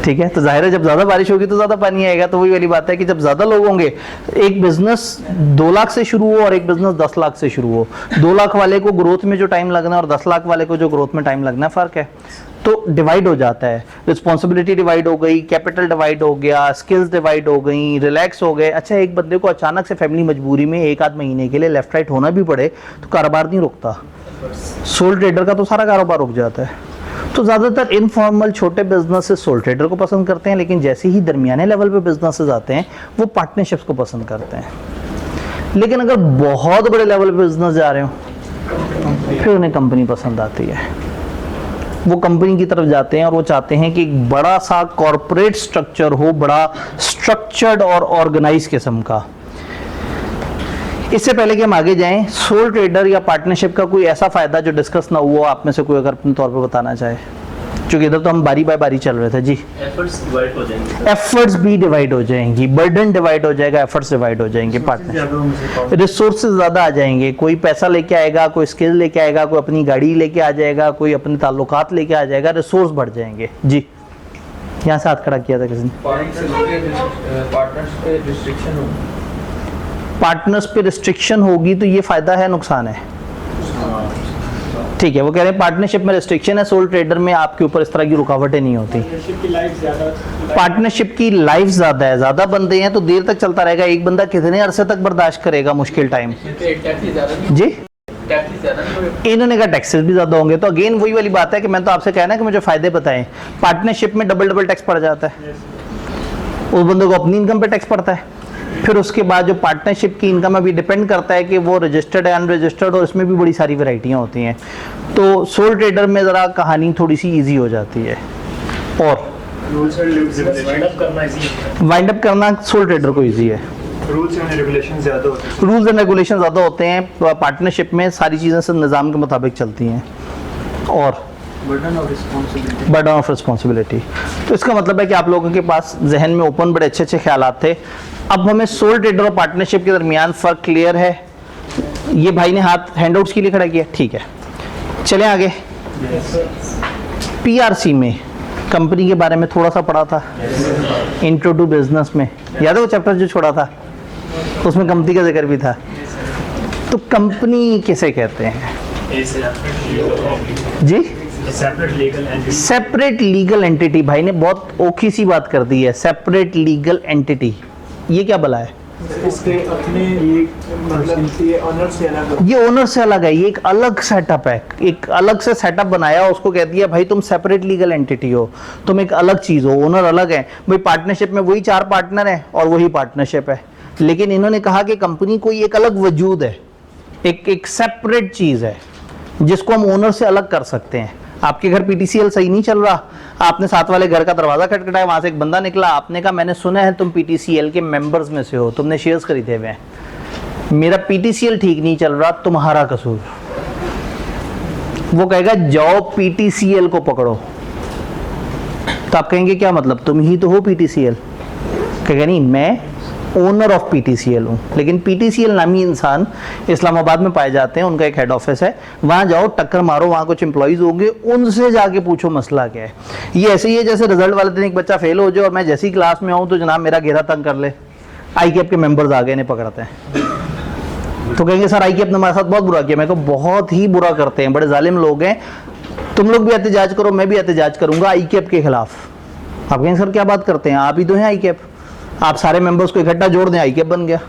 ठीक है। तो जाहिर है जब ज़्यादा बारिश होगी तो ज़्यादा पानी आएगा। तो वही वाली बात है कि जब ज़्यादा लोग होंगे, एक बिज़नेस 2 लाख से शुरू हो और एक बिज़नेस 10 लाख से शुरू हो, 2 लाख वाले को ग्रोथ में जो टाइम लगना है और 10 लाख वाले को जो ग्रोथ में टाइम लगना है, फ़र्क है। तो डिवाइड हो जाता है, रिस्पॉन्सिबिलिटी डिवाइड हो गई, कैपिटल डिवाइड हो गया, स्किल्स डिवाइड हो गई, रिलैक्स हो गए। अच्छा, एक बंदे को अचानक से फैमिली मजबूरी में 1 आध महीने के लिए लेफ्ट राइट होना भी पड़े तो कारोबार नहीं रुकता। सोल ट्रेडर का तो सारा कारोबार रुक जाता है। तो ज़्यादातर इनफॉर्मल छोटे बिजनेसेस सोल ट्रेडर को पसंद करते हैं, लेकिन जैसे ही दरमियाने लेवल पे बिजनेसेस आते हैं वो पार्टनरशिप्स को पसंद करते हैं। लेकिन अगर बहुत बड़े लेवल पे बिजनेस जा रहे हो फिर उन्हें कंपनी पसंद आती है, वो कंपनी की तरफ जाते हैं और वो चाहते हैं कि एक बड़ा सा कॉरपोरेट स्ट्रक्चर हो, बड़ा स्ट्रक्चर्ड और ऑर्गेनाइज किस्म का। इससे पहले कि हम आगे जाएं, सोल ट्रेडर या पार्टनरशिप का कोई ऐसा फायदा जो डिस्कस ना हुआ, आप में से कोई अगर अपने तौर पे बताना चाहे, क्योंकि इधर तो हम बारी बाय बारी चल रहे थे जी। एफर्ट्स डिवाइड हो जाएंगे, एफर्ट्स भी डिवाइड हो जाएंगी, बर्डन डिवाइड हो जाएगा, एफर्ट्स डिवाइड हो जाएंगे, पार्टनर रिसोर्सेज ज़्यादा आ जाएंगे, कोई पैसा लेके आएगा, कोई स्किल लेके आएगा, कोई अपनी गाड़ी लेके आ जाएगा, कोई अपने ताल्लुकात लेके आ जाएगा, रिसोर्स बढ़ जाएंगे जी। यहाँ से हाथ खड़ा किया था किसी ने। पार्टनर्स पे रिस्ट्रिक्शन होगी तो ये फायदा है नुकसान है? ठीक है, वो कह रहे हैं पार्टनरशिप में रिस्ट्रिक्शन है, सोल ट्रेडर में आपके ऊपर इस तरह की रुकावटें नहीं होती। पार्टनरशिप की लाइफ ज़्यादा है, ज़्यादा बंदे हैं तो देर तक चलता रहेगा। एक बंदा कितने अरसे तक बर्दाश्त करेगा मुश्किल टाइम जी। इन्होंने कहा टैक्सेस भी ज़्यादा होंगे। तो अगेन वही वाली बात है कि मैं तो आपसे कहना है कि मुझे फ़ायदे बताएं। पार्टनरशिप में डबल टैक्स पड़ जाता है, उस बंदे को अपनी इनकम पे टैक्स पड़ता है, फिर उसके बाद जो पार्टनरशिप की इनकम अभी डिपेंड करता है कि वो रजिस्टर्ड है अनरजिस्टर्ड, और इसमें भी बड़ी सारी वैरायटियाँ होती हैं। तो सोल ट्रेडर में ज़रा कहानी थोड़ी सी ईजी हो जाती है, और वाइंड अप करना सोल ट्रेडर को ईजी है। रूल्स एंड रेगुलेशन ज़्यादा होते हैं, रूल्स एंड रेगुलेशन ज़्यादा होते हैं पार्टनरशिप में, सारी चीज़ें सब निज़ाम के मुताबिक चलती हैं, और बर्डन ऑफ रिस्पॉन्सिबिलिटी। तो इसका मतलब है कि आप लोगों के पास जहन में ओपन बड़े अच्छे अच्छे ख्यालात थे। अब हमें सोल ट्रेडर और पार्टनरशिप के दरमियान फ़र्क क्लियर है। ये भाई ने हाथ हैंडआउट्स के लिए खड़ा किया, ठीक है। चलें आगे। पीआरसी में कंपनी के बारे में थोड़ा सा पढ़ा था, इंट्रो टू बिजनेस में, याद है वो चैप्टर जो छोड़ा था, उसमें कंपनी का जिक्र भी था। तो कंपनी किसे कहते हैं जी? Separate legal entity. भाई ने बहुत औखी सी बात कर दी है, सेपरेट लीगल एंटिटी। ये क्या भला है? इसके अपने ये ओनर से अलग, ये ओनर से अलग है, ये एक अलग सेटअप है, एक अलग से सेटअप बनाया, उसको कह दिया भाई तुम सेपरेट लीगल एंटिटी हो, तुम एक अलग चीज़ हो, ओनर अलग है। भाई पार्टनरशिप में वही 4 पार्टनर हैं और वही पार्टनरशिप है, लेकिन इन्होंने कहा कि कंपनी कोई एक अलग वजूद है, एक सेपरेट चीज़ है जिसको हम ओनर से अलग कर सकते हैं। आपके घर पीटीसीएल सही नहीं चल रहा, आपने साथ वाले घर का दरवाजा खटखटाया, वहां से एक बंदा निकला, आपने कहा मैंने सुना है तुम पीटीसीएल के मेंबर्स में से हो, तुमने शेयर्स खरीदे हुए हैं, मेरा पीटीसीएल ठीक नहीं चल रहा, तुम्हारा कसूर। वो कहेगा जाओ पीटीसीएल को पकड़ो, तो आप कहेंगे क्या मतलब, तुम ही तो हो पीटीसीएल? कहेगा नहीं, मैं ओनर ऑफ पीटीसीएल हूँ, लेकिन पीटीसीएल नामी इंसान इस्लामाबाद में पाए जाते हैं, उनका एक हेड ऑफिस है, वहाँ जाओ टक्कर मारो, वहाँ कुछ एम्प्लॉइज होंगे, उनसे जाके पूछो मसला क्या है। ये ऐसे ही है जैसे रिजल्ट वाले दिन एक बच्चा फेल हो जाए और मैं जैसी क्लास में आऊँ तो जनाब मेरा घेरा तंग कर ले, आई कैप के मेंबर्स आ गए, इन्हें पकड़ते हैं, तो कहेंगे सर आई कैप ने हमारे साथ बहुत बुरा किया। मैं कहूँ बहुत ही बुरा करते हैं, बड़े जालिम लोग हैं, तुम लोग भी एहतजाज करो, मैं भी एहतजाज करूँगा आई कैप के खिलाफ। आप कहेंगे सर क्या बात करते हैं, आप ही तो हैं आई कैप, आप सारे मेंबर्स को इकट्ठा जोड़ दें आई कैप बन गया।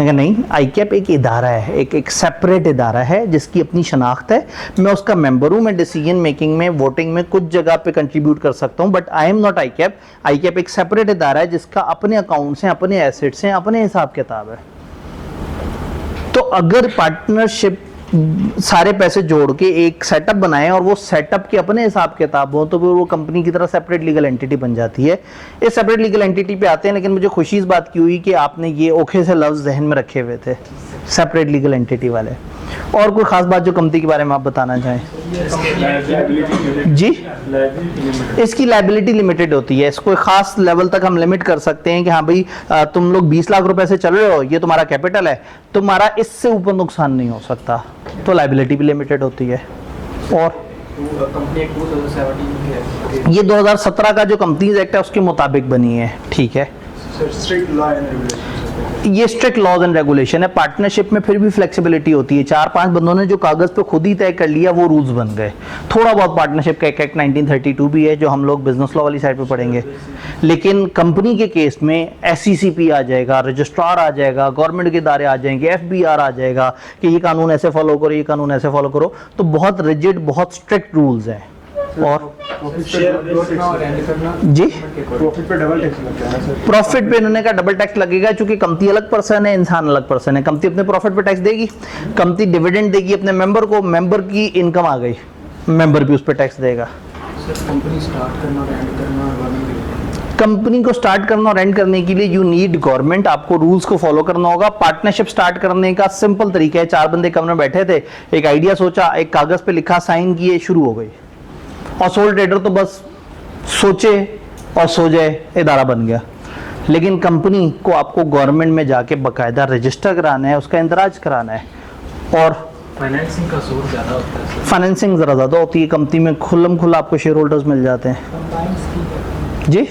नहीं, आई कैप एक इदारा है, एक सेपरेट इदारा है जिसकी अपनी शनाख्त है, मैं उसका मेंबर हूँ, मैं डिसीजन मेकिंग में, वोटिंग में कुछ जगह पे कंट्रीब्यूट कर सकता हूँ, but I am not I cap. I cap एक सेपरेट इदारा है जिसका अपने अकाउंट्स हैं, अपने एसेट्स हैं, अपने हिसाब किताब है। तो अगर पार्टनरशिप सारे पैसे जोड़ के एक सेटअप बनाएं और वो सेटअप के अपने हिसाब किताब हो तो फिर वो कंपनी की तरह सेपरेट लीगल एंटिटी बन जाती है। इस सेपरेट लीगल एंटिटी पे आते हैं, लेकिन मुझे खुशी इस बात की हुई कि आपने ये ओखे से लफ्ज़ जहन में रखे हुए थे, सेपरेट लीगल एंटिटी वाले। और कोई खास बात जो कंपनी के बारे में आप बताना चाहें? जी, इसकी लायबिलिटी लिमिटेड होती है। इसको खास लेवल तक हम लिमिट कर सकते हैं कि हाँ भाई तुम लोग 20 लाख रुपए से चल रहे हो, ये तुम्हारा कैपिटल है, तुम्हारा इससे ऊपर नुकसान नहीं हो सकता, तो लायबिलिटी भी लिमिटेड होती है। और कंपनी 2017 ये 2017 का जो कंपनीज एक्ट है उसके मुताबिक बनी है, ठीक है। Strict law and regulation. ये स्ट्रिक्ट लॉज एंड रेगुलेशन है। पार्टनरशिप में फिर भी फ्लेक्सिबिलिटी होती है। 4-5 बंदों ने जो कागज पे खुद ही तय कर लिया वो रूल्स बन गए। थोड़ा बहुत पार्टनरशिप का एक एक्ट 1932 भी है जो हम लोग बिजनेस लॉ वाली साइड पे पढ़ेंगे, लेकिन कंपनी के केस में SECP आ जाएगा, रजिस्ट्रार आ जाएगा, गवर्नमेंट के इदारे आ जाएंगे, FBR आ जाएगा कि ये कानून ऐसे फॉलो करो, ये कानून ऐसे फॉलो करो। तो बहुत रिजिड, बहुत स्ट्रिक्ट रूल्स हैं। और जी, प्रॉफिट पे डबल टैक्स लगता है सर। प्रॉफिट पे इन्होंने कहा डबल टैक्स लगेगा, क्योंकि कंपनी अलग पर्सन है, इंसान अलग पर्सन है। कंपनी अपने प्रॉफिट पे टैक्स देगी, कंपनी डिविडेंड देगी अपने मेंबर को, मेंबर की इनकम आ गई, मेंबर भी उस पर टैक्स देगा। कंपनी स्टार्ट करना और एंड करना कंपनी को स्टार्ट करना और एंड करने के लिए यू नीड गवर्नमेंट, आपको रूल्स को फॉलो करना होगा। पार्टनरशिप स्टार्ट करने का सिंपल तरीका है, 4 बंदे कमरे में बैठे थे, एक आइडिया सोचा, एक कागज पे लिखा, साइन किए, शुरू हो गई। और सोल ट्रेडर तो बस सोचे और सो जाए, इदारा बन गया। लेकिन कंपनी को आपको गवर्नमेंट में जाके बकायदा रजिस्टर कराना है, उसका इंदराज कराना है। और फाइनेंसिंग का सोर्स ज़्यादा होता है। फाइनेंसिंग ज़रा ज़्यादा होती है कंपनी में, खुल्लम खुल्ला आपको शेयर होल्डर्स मिल जाते हैं। जी,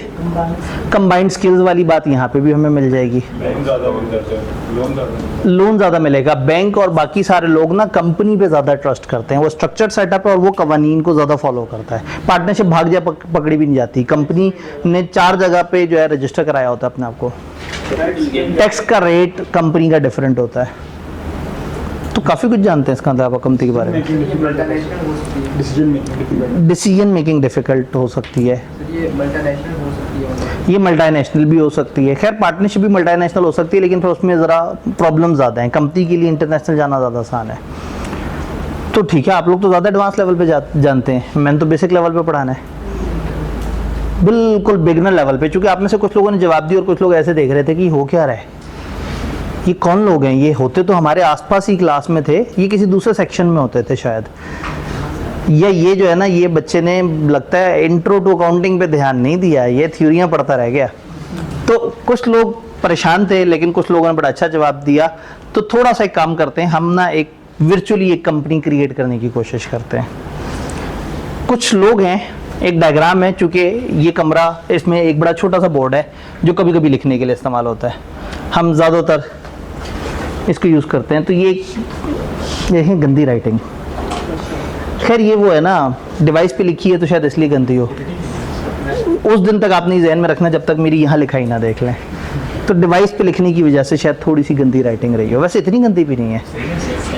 कंबाइंड स्किल्स वाली बात यहाँ पे भी हमें मिल जाएगी। लोन ज़्यादा मिलेगा। बैंक और बाकी सारे लोग ना कंपनी पे ज़्यादा ट्रस्ट करते हैं, वो स्ट्रक्चर्ड सेटअप है और वो कवानीन को ज़्यादा फॉलो करता है। पार्टनरशिप भाग जाए पकड़ी भी नहीं जाती। कंपनी ने 4 जगह पे जो है रजिस्टर कराया होता है अपने आप को। टैक्स का रेट कंपनी का डिफरेंट होता है। तो काफ़ी कुछ जानते हैं इसका अंदर कंपनी के बारे में। डिसीजन मेकिंग डिफिकल्ट हो सकती है, ये मल्टीनेशनल भी हो सकती है। खैर पार्टनरशिप भी मल्टीनेशनल हो सकती है, लेकिन फिर उसमें ज़रा प्रॉब्लम ज़्यादा हैं। कंपनी के लिए इंटरनेशनल जाना ज़्यादा आसान है। तो ठीक है, आप लोग तो ज़्यादा एडवांस लेवल पे जानते हैं, मैंने तो बेसिक लेवल पे पढ़ाना है, बिल्कुल बिगनर लेवल पे। चूँकि आप में से कुछ लोगों ने जवाब दिया और कुछ लोग ऐसे देख रहे थे कि हो क्या रहा है, ये कौन लोग हैं, ये होते तो हमारे आसपास ही क्लास में थे, ये किसी दूसरे सेक्शन में होते थे शायद। या ये जो है ना, ये बच्चे ने लगता है इंट्रो टू अकाउंटिंग पे ध्यान नहीं दिया, ये थ्योरियाँ पढ़ता रह गया। तो कुछ लोग परेशान थे, लेकिन कुछ लोगों ने बड़ा अच्छा जवाब दिया। तो थोड़ा सा एक काम करते हैं, हम ना एक वर्चुअली एक कंपनी क्रिएट करने की कोशिश करते हैं। कुछ लोग हैं, एक डायग्राम है, चूँकि ये कमरा, इसमें एक बड़ा छोटा सा बोर्ड है जो कभी कभी लिखने के लिए इस्तेमाल होता है, हम ज़्यादातर इसको यूज़ करते हैं। तो ये है गंदी राइटिंग। खैर ये वो है ना, डिवाइस पे लिखी है तो शायद इसलिए गंदी हो। उस दिन तक आपने जहन में रखना जब तक मेरी यहाँ लिखाई ना देख लें। तो डिवाइस पे लिखने की वजह से शायद थोड़ी सी गंदी राइटिंग रही हो, वैसे इतनी गंदी भी नहीं है।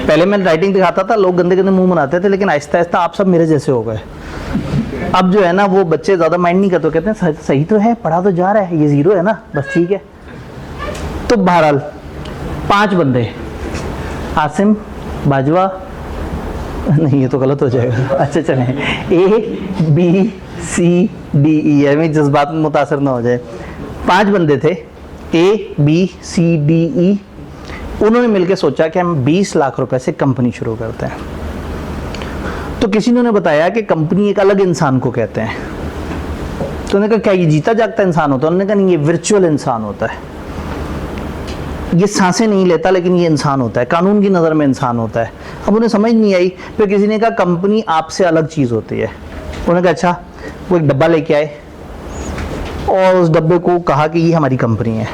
पहले मैं राइटिंग दिखाता था, लोग गंदे गंदे मुंह बनाते थे, लेकिन आहिस्ता आहिस्ता आप सब मेरे जैसे हो गए। अब जो है ना, वो बच्चे ज़्यादा माइंड नहीं करते, कहते हैं सही तो है, पढ़ा तो जा रहा है, ये 0 है ना, बस ठीक है। तो बहरहाल 5 बंदे, आसिम, बाजवा, नहीं ये तो गलत हो जाएगा, अच्छा चलें, ABCDE, यानी जज्बात में मुतासर ना हो जाए। 5 बंदे थे, ABCDE। उन्होंने मिलकर सोचा कि हम 20 लाख रुपए से कंपनी शुरू करते हैं। तो किसी ने बताया कि कंपनी एक अलग इंसान को कहते हैं। तो उन्होंने कहा क्या ये जीता जागता इंसान होता है? उन्होंने कहा नहीं, ये वर्चुअल इंसान होता है, ये सांसें नहीं लेता, लेकिन ये इंसान होता है, कानून की नज़र में इंसान होता है। अब उन्हें समझ नहीं आई। फिर किसी ने कहा कंपनी आपसे अलग चीज़ होती है। उन्होंने कहा अच्छा। वो एक डब्बा लेके आए और उस डब्बे को कहा कि ये हमारी कंपनी है।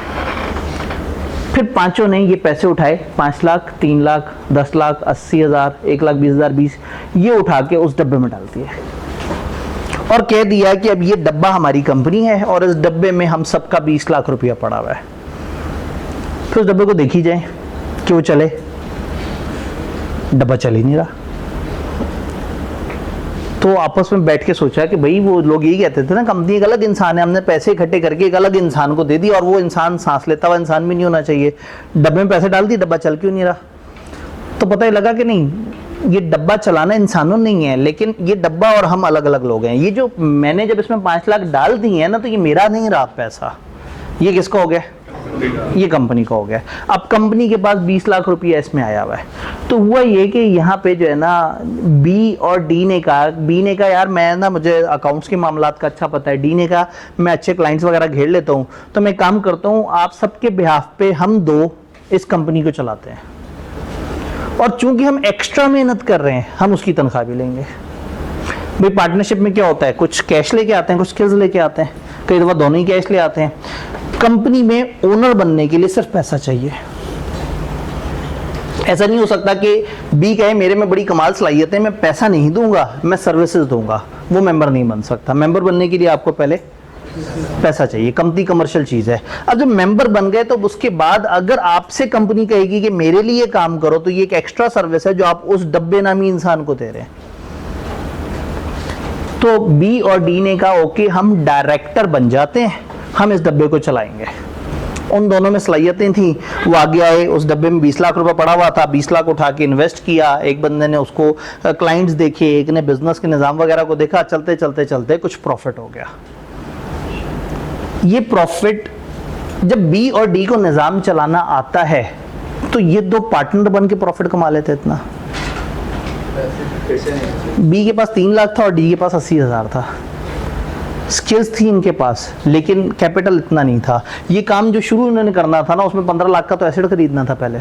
फिर 5 ने ये पैसे उठाए, 5 लाख, 3 लाख, 10 लाख, 80,000, 1,20,000, 20, ये उठा के उस डब्बे में डाल दिए और कह दिया कि अब ये डब्बा हमारी कंपनी है और इस डब्बे में हम सबका 20 लाख रुपया पड़ा हुआ है। फिर उस डब्बे को देखी जाए कि वो चले, डब्बा चल ही नहीं रहा। तो आपस में बैठ के सोचा कि भाई वो लोग यही कहते थे ना, कंपनी एक अलग इंसान है, हमने पैसे इकट्ठे करके एक अलग इंसान को दे दिया और वो इंसान सांस लेता हुआ इंसान भी नहीं होना चाहिए। डब्बे में पैसे डाल दिए, डब्बा चल क्यों नहीं रहा? तो पता ही लगा कि नहीं, ये डब्बा चलाना इंसानों नहीं है, लेकिन ये डब्बा और हम अलग अलग लोग हैं। ये जो मैंने जब इसमें 5 लाख डाल दिए हैं ना, तो ये मेरा नहीं रहा पैसा, ये किसका हो गया? ये कंपनी का हो गया। अब कंपनी के पास 20 लाख रुपया इसमें आया हुआ है। तो हुआ ये कि यहाँ पे जो है ना बी और डी ने कहा यार मैं ना, मुझे अकाउंट्स के मामलात का अच्छा पता है, डी ने कहा मैं अच्छे क्लाइंट्स वगैरह घेर लेता हूँ, तो मैं काम करता हूँ आप सबके बिहाफ पे हम दो इस कंपनी को चलाते हैं, और चूंकि हम एक्स्ट्रा मेहनत कर रहे हैं हम उसकी तनख्वाह भी लेंगे। भाई पार्टनरशिप में क्या होता है, कुछ कैश लेके आते हैं, कुछ स्किल्स लेके आते हैं, कई दफा दोनों ही कैश ले आते हैं। कंपनी में ओनर बनने के लिए सिर्फ पैसा चाहिए। ऐसा नहीं हो सकता कि बी कहे मेरे में बड़ी कमाल सलाहियत है, मैं पैसा नहीं दूंगा, मैं सर्विसेज दूंगा, वो मेंबर नहीं बन सकता। मेंबर बनने के लिए आपको पहले पैसा चाहिए, कंपनी कमर्शियल चीज है। अब जब मेंबर बन गए तो उसके बाद अगर आपसे कंपनी कहेगी कि मेरे लिए काम करो, तो ये एक एक्स्ट्रा सर्विस है जो आप उस डब्बे नामी इंसान को दे रहे हैं। तो बी और डी ने कहा ओके हम डायरेक्टर बन जाते हैं, हम इस डब्बे को चलाएंगे। उन दोनों में सलाहियतें थी, वो आगे आए, उस डब्बे में 20 लाख रुपए पड़ा हुआ था, 20 लाख उठा के इन्वेस्ट किया। एक बंदे ने उसको क्लाइंट्स देखे, एक ने बिजनेस के निज़ाम वगैरह को देखा, चलते चलते चलते कुछ प्रॉफिट हो गया। ये प्रॉफिट जब बी और डी को निज़ाम चलाना आता है तो ये दो पार्टनर बन के प्रॉफिट कमा लेते इतना। बी के पास 3 लाख था और डी के पास 80,000 था। स्किल्स थी इनके पास, लेकिन कैपिटल इतना नहीं था। ये काम जो शुरू इन्होंने करना था ना, उसमें 15 लाख का तो एसेट खरीदना था पहले,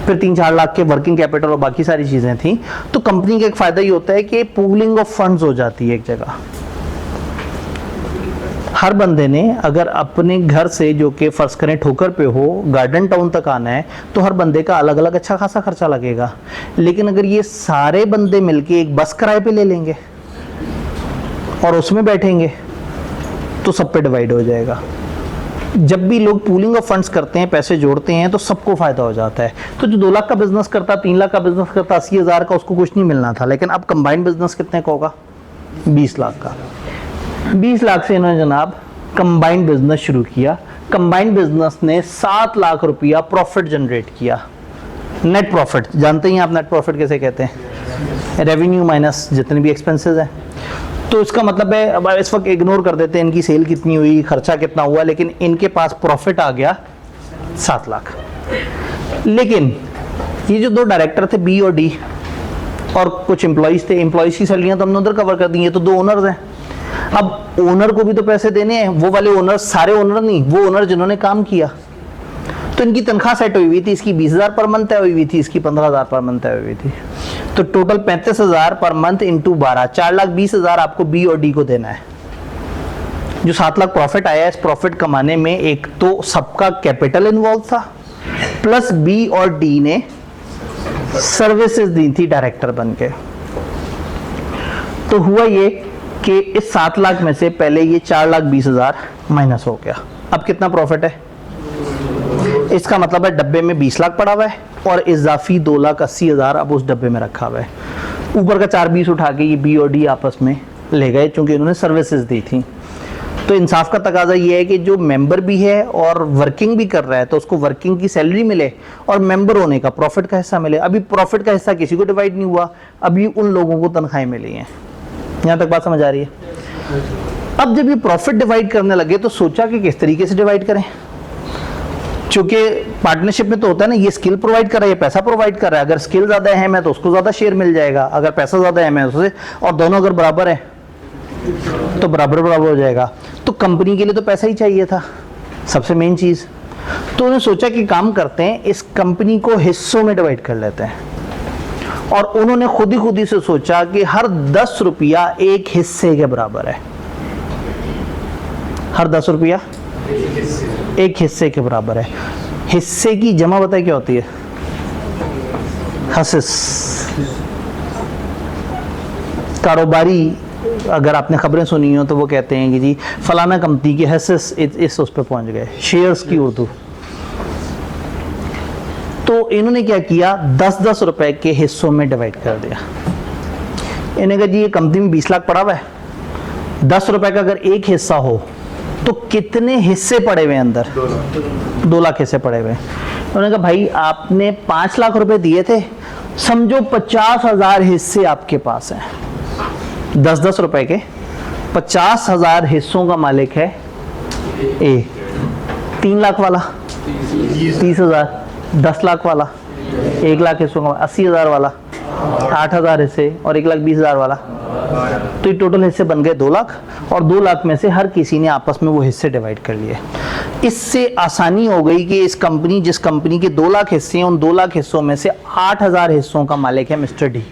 फिर 3-4 लाख के वर्किंग कैपिटल और बाकी सारी चीज़ें थी। तो कंपनी का एक फ़ायदा ये होता है कि पूलिंग ऑफ फंड्स हो जाती है एक जगह। हर बंदे ने अगर अपने घर से, जो कि फर्ज करें ठोकर पे हो, गार्डन टाउन तक आना है, तो हर बंदे का अलग अलग अच्छा खासा खर्चा लगेगा। लेकिन अगर ये सारे बंदे मिलके एक बस किराए पे ले लेंगे और उसमें बैठेंगे तो सब पे डिवाइड हो जाएगा। जब भी लोग पूलिंग ऑफ फंड्स करते हैं, पैसे जोड़ते हैं, तो सबको फायदा हो जाता है। तो जो 2 लाख का बिजनेस करता, 3 लाख का बिजनेस करता, 80,000 का, उसको कुछ नहीं मिलना था। लेकिन अब कंबाइंड बिजनेस कितने का होगा? 20 लाख का। 20 लाख से इन्होंने जनाब कंबाइंड बिजनेस शुरू किया। कंबाइंड बिजनेस ने 7 लाख रुपया प्रॉफिट जनरेट किया। नेट प्रॉफिट, जानते हैं आप नेट प्रॉफिट कैसे कहते हैं? रेवेन्यू माइनस जितने भी एक्सपेंसेस हैं। तो इसका मतलब है, अब इस वक्त इग्नोर कर देते हैं इनकी सेल कितनी हुई, खर्चा कितना हुआ, लेकिन इनके पास प्रॉफिट आ गया 7 लाख। लेकिन ये जो 2 डायरेक्टर थे बी और डी, और कुछ एम्प्लॉइज थे, एम्प्लॉइज की सैलरियां तो हमने उधर कवर कर दी है, तो 2 ओनर्स हैं। अब ओनर को भी तो पैसे देने हैं, वो वाले ओनर, सारे ओनर नहीं, वो ओनर जिन्होंने काम किया। तो इनकी तनख्वाह सेट हुई हुई थी, इसकी 20,000 पर मंथ तय हुई हुई थी, इसकी 15,000 पर मंथ तय हुई थी। तो टोटल 35,000 पर मंथ इंटू 12, 4,20,000 आपको बी और डी को देना है। जो 7 लाख प्रॉफिट आया, इस प्रॉफिट कमाने में एक तो सबका कैपिटल इन्वॉल्व था, प्लस बी और डी ने सर्विसेज दी थी डायरेक्टर बन के। तो हुआ ये कि इस 7 लाख में से पहले ये 4,20,000 माइनस हो गया। अब कितना प्रॉफिट है? इसका मतलब है डब्बे में 20 लाख पड़ा हुआ है और इजाफी 2,80,000 अब उस डब्बे में रखा हुआ है। ऊपर का 4,20 उठा के ये बी और डी आपस में ले गए, चूंकि इन्होंने सर्विसेज दी थी। तो इंसाफ का तकाजा ये है कि जो मेंबर भी है और वर्किंग भी कर रहा है, तो उसको वर्किंग की सैलरी मिले और मेंबर होने का प्रॉफिट का हिस्सा मिले। अभी प्रॉफिट का हिस्सा किसी को डिवाइड नहीं हुआ, अभी उन लोगों को तनख्वाहें मिली हैं। यहाँ तक बात समझ आ रही है? अब जब ये प्रॉफिट डिवाइड करने लगे तो सोचा कि किस तरीके से डिवाइड करें। चूंकि पार्टनरशिप में तो होता है ना, ये स्किल प्रोवाइड कर रहा है, ये पैसा प्रोवाइड कर रहा है। अगर स्किल ज्यादा है मैं तो उसको ज्यादा शेयर मिल जाएगा, अगर पैसा ज्यादा है मैं उससे, और दोनों अगर बराबर है तो बराबर बराबर हो जाएगा। तो कंपनी के लिए तो पैसा ही चाहिए था, सबसे मेन चीज। तो उन्होंने सोचा कि काम करते हैं, इस कंपनी को हिस्सों में डिवाइड कर लेते हैं। और उन्होंने खुद ही से सोचा कि हर 10 रुपया एक हिस्से के बराबर है। हर 10 रुपया एक हिस्से के बराबर है। हिस्से की जमा बताए क्या होती है? हसिस। कारोबारी, अगर आपने खबरें सुनी हो तो वो कहते हैं कि जी फलाना कंपनी की हसिस इस उस पे पहुंच गए, शेयर्स की उर्दू। तो इन्होंने क्या किया, 10-10 रुपए के हिस्सों में डिवाइड कर दिया। इन्होंने कहा जी ये कंपनी में 20 लाख पड़ा हुआ है, 10 रुपए का अगर एक हिस्सा हो तो कितने हिस्से पड़े हुए अंदर? 2 लाख हिस्से पड़े हुए। उन्होंने कहा भाई आपने 5 लाख रुपए दिए थे समझो 50,000 हिस्से आपके पास हैं, 10-10 रुपए के 50,000 हिस्सों का मालिक है ए। 3 लाख वाला 30,000, 10 लाख वाला 1 लाख हिस्सों का, 80,000 वाला 8,000 हिस्से और 1,20,000 वाला, तो ये टोटल हिस्से बन गए 2 लाख। और 2 लाख में से हर किसी ने आपस में वो हिस्से डिवाइड कर लिए। इससे आसानी हो गई कि जिस कंपनी के 2 लाख हिस्से हैं, उन 2 लाख हिस्सों में से 8,000 हिस्सों का मालिक है मिस्टर डी।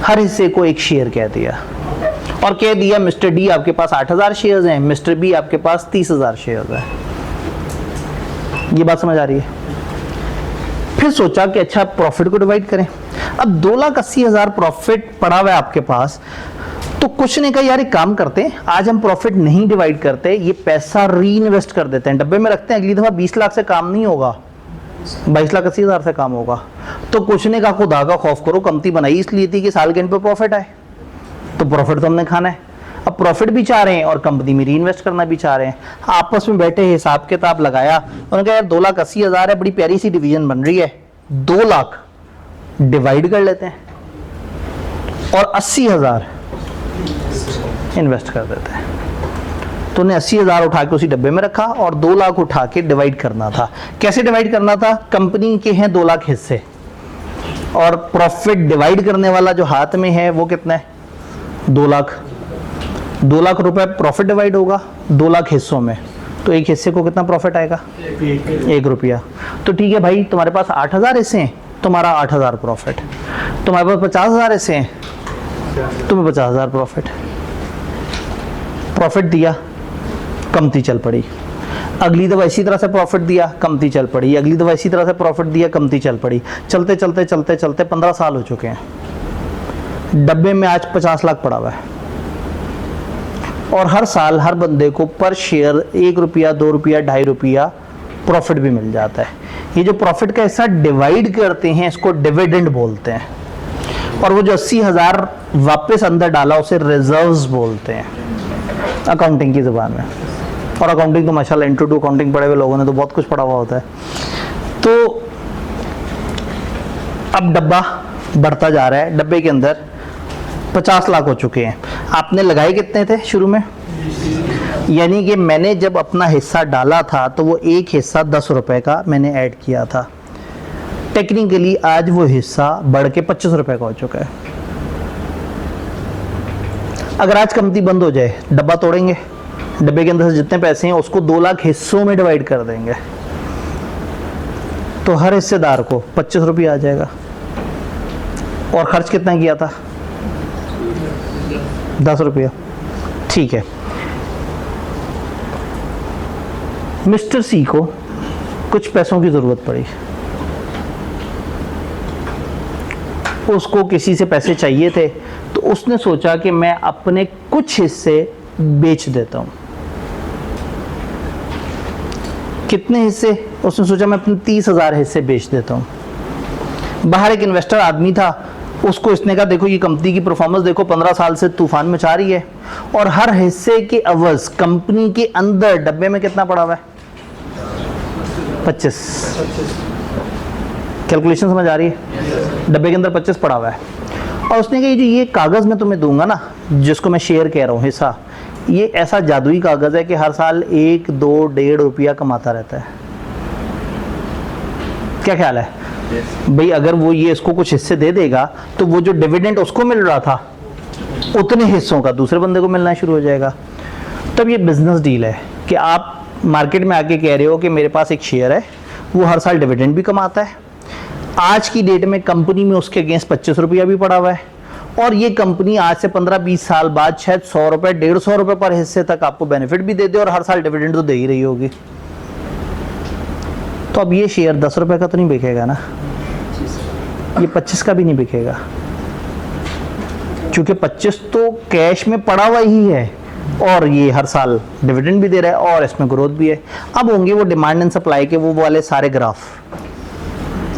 हर हिस्से को एक शेयर कह दिया और कह दिया मिस्टर डी आपके पास 8,000 शेयर्स हैं, मिस्टर बी आपके पास 30,000 शेयर्स हैं। ये बात समझ आ रही है? फिर सोचा कि अच्छा प्रॉफिट को डिवाइड करें। अब 2,80,000 प्रॉफिट पड़ा हुआ है आपके पास, तो कुछ ने कहा यार एक काम करते हैं, आज हम प्रॉफिट नहीं डिवाइड करते, ये पैसा री इन्वेस्ट कर देते हैं, डब्बे में रखते हैं, अगली दफा 20 लाख से काम नहीं होगा, 22,80,000 से काम होगा। तो कुछ ने कहा खुदा का खौफ करो, कंपनी बनाई इसलिए थी कि साल के एंड पे प्रॉफिट आए, तो प्रॉफिट तो हमने खाना है। अब प्रॉफिट भी चाह रहे हैं और कंपनी में री इन्वेस्ट करना भी चाह रहे हैं। आपस में बैठे हिसाब किताब लगाया, उन्होंने कहा यार 2,80,000 है, बड़ी प्यारी सी डिवीजन बन रही है, 2 लाख डिवाइड कर लेते हैं और 80,000 इन्वेस्ट कर देते हैं। तो उन्हें 80,000 उठा के उसी डब्बे में रखा और 2 लाख उठा के डिवाइड करना था। कैसे डिवाइड करना था? कंपनी के हैं 2 लाख हिस्से और प्रॉफिट डिवाइड करने वाला जो हाथ में है वो कितना है? 2 लाख। 2 लाख रुपए प्रॉफिट डिवाइड होगा 2 लाख हिस्सों में, तो एक हिस्से को कितना प्रॉफिट आएगा? 1 रुपया। तो ठीक है भाई, तुम्हारे पास 8,000 हिस्से हैं, तुम्हारा 8,000 प्रॉफिट। तुम्हारे पास 50,000 हिस्से हैं, तुम्हें 50,000 प्रॉफिट। प्रॉफिट दिया, कंपनी चल पड़ी। अगली दफा इसी तरह से प्रॉफिट दिया, कंपनी चल पड़ी। अगली दफा इसी तरह से प्रॉफिट दिया, कंपनी चल पड़ी। चलते चलते चलते चलते 15 साल हो चुके हैं। डब्बे में आज 50 लाख पड़ा हुआ है और हर साल हर बंदे को पर शेयर 1 रुपया, 2 रुपया, 2.5 रुपया प्रॉफिट भी मिल जाता है। ये जो प्रॉफिट का हिस्सा डिवाइड करते हैं इसको डिविडेंड बोलते हैं, और वो जो 80,000 वापस अंदर डाला उसे रिजर्व्स बोलते हैं अकाउंटिंग की जुबान में। और अकाउंटिंग तो माशाल्लाह इंट्रो टू अकाउंटिंग पढ़े हुए लोगों ने तो बहुत कुछ पढ़ा हुआ होता है। तो अब डब्बा बढ़ता जा रहा है, डब्बे के अंदर 50 लाख हो चुके हैं। आपने लगाए कितने थे शुरू में? यानी कि मैंने जब अपना हिस्सा डाला था तो वो एक हिस्सा 10 रुपए का मैंने ऐड किया था। टेक्निकली आज वो हिस्सा बढ़ के 25 रुपए का हो चुका है। अगर आज कंपनी बंद हो जाए, डब्बा तोड़ेंगे, डब्बे के अंदर से जितने पैसे हैं उसको 2 लाख हिस्सों में डिवाइड कर देंगे, तो हर हिस्सेदार को 25 रुपये आ जाएगा। और खर्च कितना किया था? 10 रुपया। ठीक है, मिस्टर सी को कुछ पैसों की जरूरत पड़ी, उसको किसी से पैसे चाहिए थे, तो उसने सोचा कि मैं अपने कुछ हिस्से बेच देता हूं। कितने हिस्से? उसने सोचा मैं अपने 30,000 हिस्से बेच देता हूं। बाहर एक इन्वेस्टर आदमी था, उसको इसने कहा देखो ये कंपनी की परफॉर्मेंस देखो, 15 साल से तूफान मचा रही है, और हर हिस्से के अवज कंपनी के अंदर डब्बे में कितना पड़ा हुआ है? 25। कैलकुलेशन समझ आ रही है? डब्बे के अंदर 25 पड़ा हुआ है। और उसने कहा ये कागज मैं तुम्हें दूंगा ना, जिसको मैं शेयर कह रहा हूँ हिस्सा, ये ऐसा जादुई कागज है कि हर साल 1, 2, 1.5 रुपया कमाता रहता है। क्या ख्याल है? भाई अगर वो ये इसको कुछ हिस्से दे देगा तो वो जो डिविडेंड उसको मिल रहा था उतने हिस्सों का दूसरे बंदे को मिलना शुरू हो जाएगा। तब ये बिजनेस डील है कि आप मार्केट में आके कह रहे हो कि मेरे पास एक शेयर है, वो हर साल डिविडेंड भी कमाता है, आज की डेट में कंपनी में उसके अगेंस्ट 25 रुपया भी पड़ा हुआ है, और ये कंपनी आज से 15-20 साल बाद शायद 100 रुपए, 150 रुपए पर हिस्से तक आपको बेनिफिट भी दे दे, और हर साल डिविडेंड तो दे ही रही होगी। तो अब ये शेयर 10 रुपए का तो नहीं बिकेगा ना, ये 25 का भी नहीं बिकेगा, क्योंकि 25 तो कैश में पड़ा हुआ ही है और ये हर साल डिविडेंड भी दे रहा है और इसमें ग्रोथ भी है। अब होंगे वो डिमांड एंड सप्लाई के वो वाले सारे ग्राफ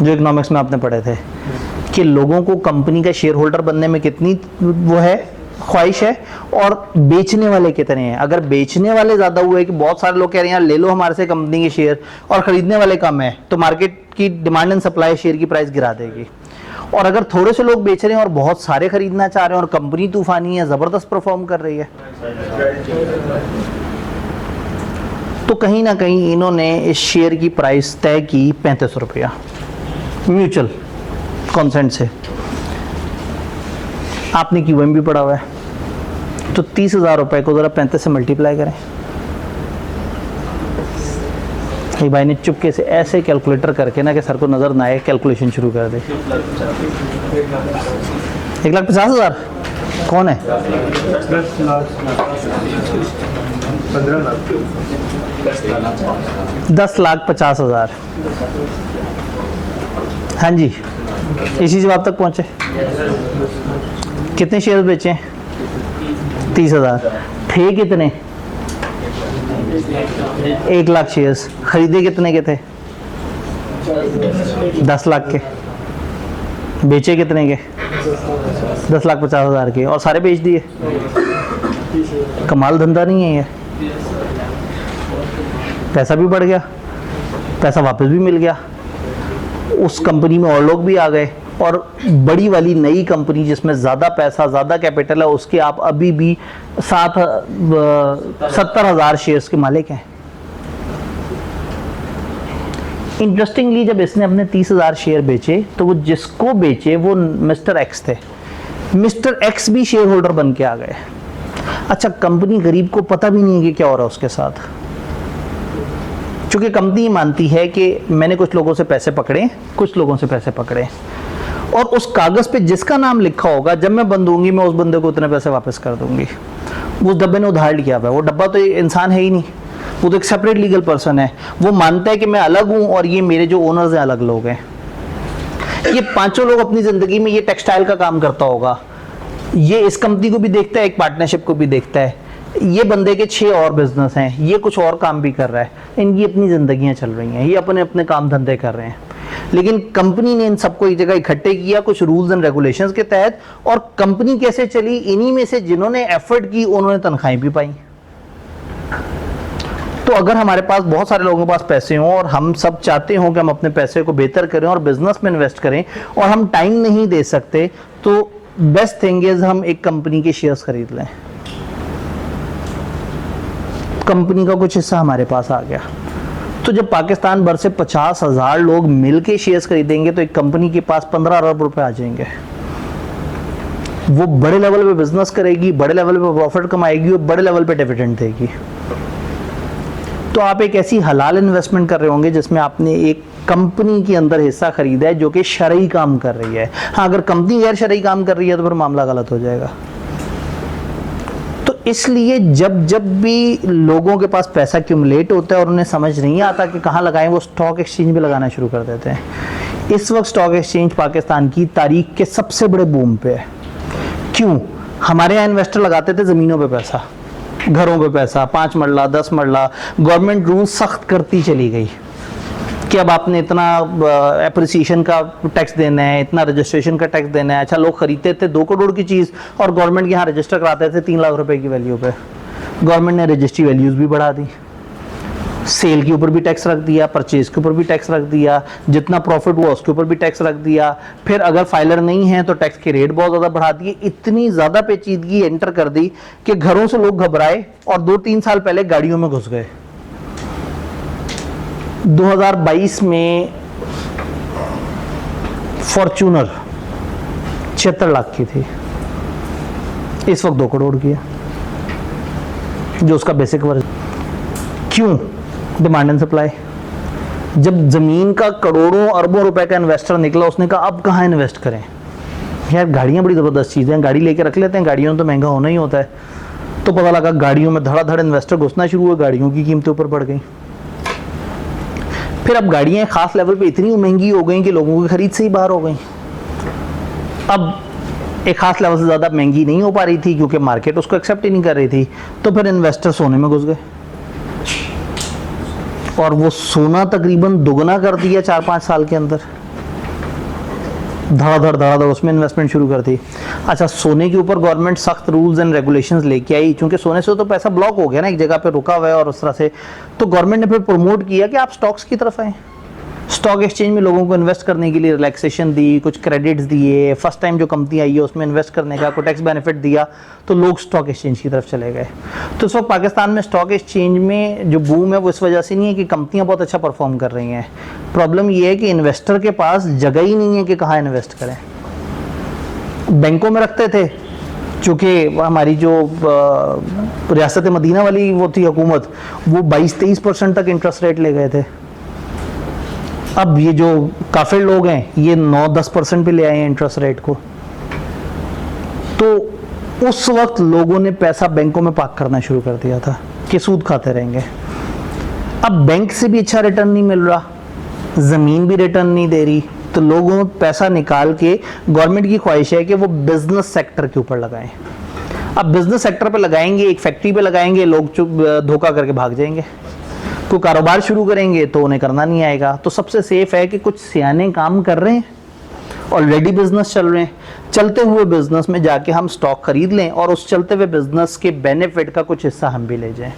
जो इकोनॉमिक्स में आपने पढ़े थे कि लोगों को कंपनी का शेयर होल्डर बनने में कितनी वो है ख्वाहिश है और बेचने वाले कितने हैं। अगर बेचने वाले ज़्यादा हुए कि बहुत सारे लोग कह रहे हैं यार ले लो हमारे से कंपनी के शेयर, और ख़रीदने वाले कम है, तो मार्केट की डिमांड एंड सप्लाई शेयर की प्राइस गिरा देगी। और अगर थोड़े से लोग बेच रहे हैं और बहुत सारे खरीदना चाह रहे हैं और कंपनी तूफानी है, ज़बरदस्त परफॉर्म कर रही है, तो कहीं ना कहीं इन्होंने इस शेयर की प्राइस तय की 35 रुपया म्यूचुअल कॉन्सेंट से। आपने QM भी पड़ा हुआ है, तो 30,000 रुपए को ज़रा 35 से मल्टीप्लाई करें। ये भाई ने चुपके से ऐसे कैलकुलेटर करके ना कि सर को नज़र ना आए कैलकुलेशन शुरू कर दे। 1,50,000 कौन है? 10,50,000। हाँ जी, इसी जवाब तक पहुंचे। कितने शेयर बेचे? 30,000। थे कितने? 1 लाख शेयर्स। खरीदे कितने के थे? 10 लाख के। बेचे कितने के? 10,50,000 के, और सारे बेच दिए। कमाल धंधा नहीं है ये? पैसा भी बढ़ गया, पैसा वापस भी मिल गया, उस कंपनी में और लोग भी आ गए, और बड़ी वाली नई कंपनी जिसमें ज़्यादा पैसा ज़्यादा कैपिटल है उसके आप अभी भी 70,000 शेयर्स के मालिक हैं। इंटरेस्टिंगली जब इसने अपने 30,000 शेयर बेचे तो वो जिसको बेचे वो मिस्टर एक्स थे। मिस्टर एक्स भी शेयर होल्डर बन के आ गए। अच्छा, कंपनी गरीब को पता भी नहीं है कि क्या हो रहा है उसके साथ, क्योंकि कंपनी मानती है कि मैंने कुछ लोगों से पैसे पकड़े, कुछ लोगों से पैसे पकड़े, और उस कागज़ पे जिसका नाम लिखा होगा जब मैं बंद दूंगी मैं उस बंदे को उतने पैसे वापस कर दूंगी। उस डब्बे ने उधार लिया हुआ है, वो डब्बा तो इंसान है ही नहीं, वो तो एक सेपरेट लीगल पर्सन है। वो मानता है कि मैं अलग हूँ और ये मेरे जो ओनर्स हैं अलग लोग हैं। ये पांचों लोग अपनी ज़िंदगी में, ये टेक्सटाइल का काम करता होगा, ये इस कंपनी को भी देखता है, एक पार्टनरशिप को भी देखता है, ये बंदे के 6 और बिजनेस हैं, ये कुछ और काम भी कर रहा है, इनकी अपनी ज़िंदगियाँ चल रही हैं, ये अपने अपने काम धंधे कर रहे हैं। लेकिन कंपनी ने इन सबको एक जगह इकट्ठे किया कुछ रूल्स एंड रेगुलेशंस के तहत, और कंपनी कैसे चली? इन्हीं में से जिन्होंने एफर्ट की उन्होंने तनख्वाहें भी पाई। तो अगर हमारे पास बहुत सारे लोगों के पास पैसे हों और हम सब चाहते हों कि हम अपने पैसे को बेहतर करें और बिजनेस में इन्वेस्ट करें, और हम टाइम नहीं दे सकते, तो बेस्ट थिंग इज हम एक कंपनी के शेयर्स खरीद लें। कंपनी का कुछ हिस्सा हमारे पास आ गया, तो जब पाकिस्तान भर से 50,000 लोग मिलके शेयर्स खरीदेंगे तो एक कंपनी के पास 15 अरब रुपए आ जाएंगे। वो बड़े लेवल पे बिजनेस करेगी, बड़े लेवल पे प्रॉफिट कमाएगी और बड़े लेवल पे डिविडेंड देगी। तो आप एक ऐसी हलाल इन्वेस्टमेंट कर रहे होंगे जिसमें आपने एक कंपनी के अंदर हिस्सा खरीदा है जो कि शरई काम कर रही है। हाँ, अगर कंपनी गैर शरई काम कर रही है तो फिर मामला गलत हो जाएगा। तो इसलिए जब जब भी लोगों के पास पैसा एक्यूमुलेट होता है और उन्हें समझ नहीं आता कि कहाँ लगाएं, वो स्टॉक एक्सचेंज पे लगाना शुरू कर देते हैं। इस वक्त स्टॉक एक्सचेंज पाकिस्तान की तारीख के सबसे बड़े बूम पे है। क्यों? हमारे यहाँ इन्वेस्टर लगाते थे ज़मीनों पे पैसा, घरों पे पैसा, 5 मरला 10 मरला। गवर्नमेंट रूल सख्त करती चली गई कि अब आपने इतना एप्रिसिएशन का टैक्स देना है, इतना रजिस्ट्रेशन का टैक्स देना है। अच्छा, लोग खरीदते थे 2 करोड़ की चीज़ और गवर्नमेंट के यहाँ रजिस्टर कराते थे 3 लाख रुपए की वैल्यू पे। गवर्नमेंट ने रजिस्ट्री वैल्यूज़ भी बढ़ा दी, सेल के ऊपर भी टैक्स रख दिया, परचेज के ऊपर भी टैक्स रख दिया, जितना प्रॉफिट हुआ उसके ऊपर भी टैक्स रख दिया। फिर अगर फाइलर नहीं है तो टैक्स के रेट बहुत ज़्यादा बढ़ा दिए। इतनी ज़्यादा पेचीदगी एंटर कर दी कि घरों से लोग घबराए और 2-3 साल पहले गाड़ियों में घुस गए। 2022 में फॉर्च्यूनर 76 लाख की थी, इस वक्त 2 करोड़ की है, जो उसका बेसिक वर्जन। क्यों? Demand and supply. जब जमीन का करोड़ों अरबों रुपए का इन्वेस्टर निकला, उसने कहा अब कहाँ इन्वेस्ट करें यार, गाड़ियाँ बड़ी ज़बरदस्त चीज़ें हैं, गाड़ी लेके रख लेते हैं, गाड़ियों में तो महंगा होना ही होता है। तो पता लगा गाड़ियों में धड़ाधड़ इन्वेस्टर घुसना शुरू हुए, गाड़ियों की कीमतें ऊपर बढ़ गई। फिर अब गाड़ियाँ खास लेवल पे इतनी महंगी हो गई कि लोगों की खरीद से ही बाहर हो गई। अब एक खास लेवल से ज़्यादा महंगी नहीं हो पा रही थी क्योंकि मार्केट उसको एक्सेप्ट ही नहीं कर रही थी। तो फिर इन्वेस्टर सोने में घुस गए और वो सोना तकरीबन दुगना कर दिया 4-5 साल के अंदर। धड़ाधड़ उसमें इन्वेस्टमेंट शुरू कर दी। अच्छा, सोने के ऊपर गवर्नमेंट सख्त रूल्स एंड रेगुलेशंस लेके आई, क्योंकि सोने से तो पैसा ब्लॉक हो गया ना, एक जगह पे रुका हुआ है और उस तरह से। तो गवर्नमेंट ने फिर प्रमोट किया कि आप स्टॉक्स की तरफ आए, स्टॉक एक्सचेंज में लोगों को इन्वेस्ट करने के लिए रिलैक्सेशन दी, कुछ क्रेडिट्स दिए, फर्स्ट टाइम जो कंपनी आई है उसमें इन्वेस्ट करने का कोई टैक्स बेनिफिट दिया, तो लोग स्टॉक एक्सचेंज की तरफ चले गए। तो इस वक्त पाकिस्तान में स्टॉक एक्सचेंज में जो बूम है वो इस वजह से नहीं है कि कंपनियां बहुत अच्छा परफॉर्म कर रही हैं, प्रॉब्लम ये है कि इन्वेस्टर के पास जगह ही नहीं है कि कहाँ इन्वेस्ट करें। बैंकों में रखते थे, चूँकि हमारी जो रियासत मदीना वाली वो थी हुकूमत, वो 22-23% तक इंटरेस्ट रेट ले गए थे। अब ये जो काफिर लोग हैं ये 9-10% पे ले आए हैं इंटरेस्ट रेट को। तो उस वक्त लोगों ने पैसा बैंकों में पार्क करना शुरू कर दिया था कि सूद खाते रहेंगे। अब बैंक से भी अच्छा रिटर्न नहीं मिल रहा, ज़मीन भी रिटर्न नहीं दे रही, तो लोगों पैसा निकाल के गवर्नमेंट की ख्वाहिश है कि वो बिजनेस सेक्टर के ऊपर लगाएं। अब बिजनेस सेक्टर पे लगाएंगे, एक फैक्ट्री पे लगाएंगे, लोग धोखा करके भाग जाएंगे। कोई कारोबार शुरू करेंगे तो उन्हें करना नहीं आएगा। तो सबसे सेफ है कि कुछ सियाने काम कर रहे हैं, ऑलरेडी बिजनेस चल रहे हैं, चलते हुए बिजनेस में जाके हम स्टॉक खरीद लें और उस चलते हुए बिजनेस के बेनिफिट का कुछ हिस्सा हम भी ले जाएं।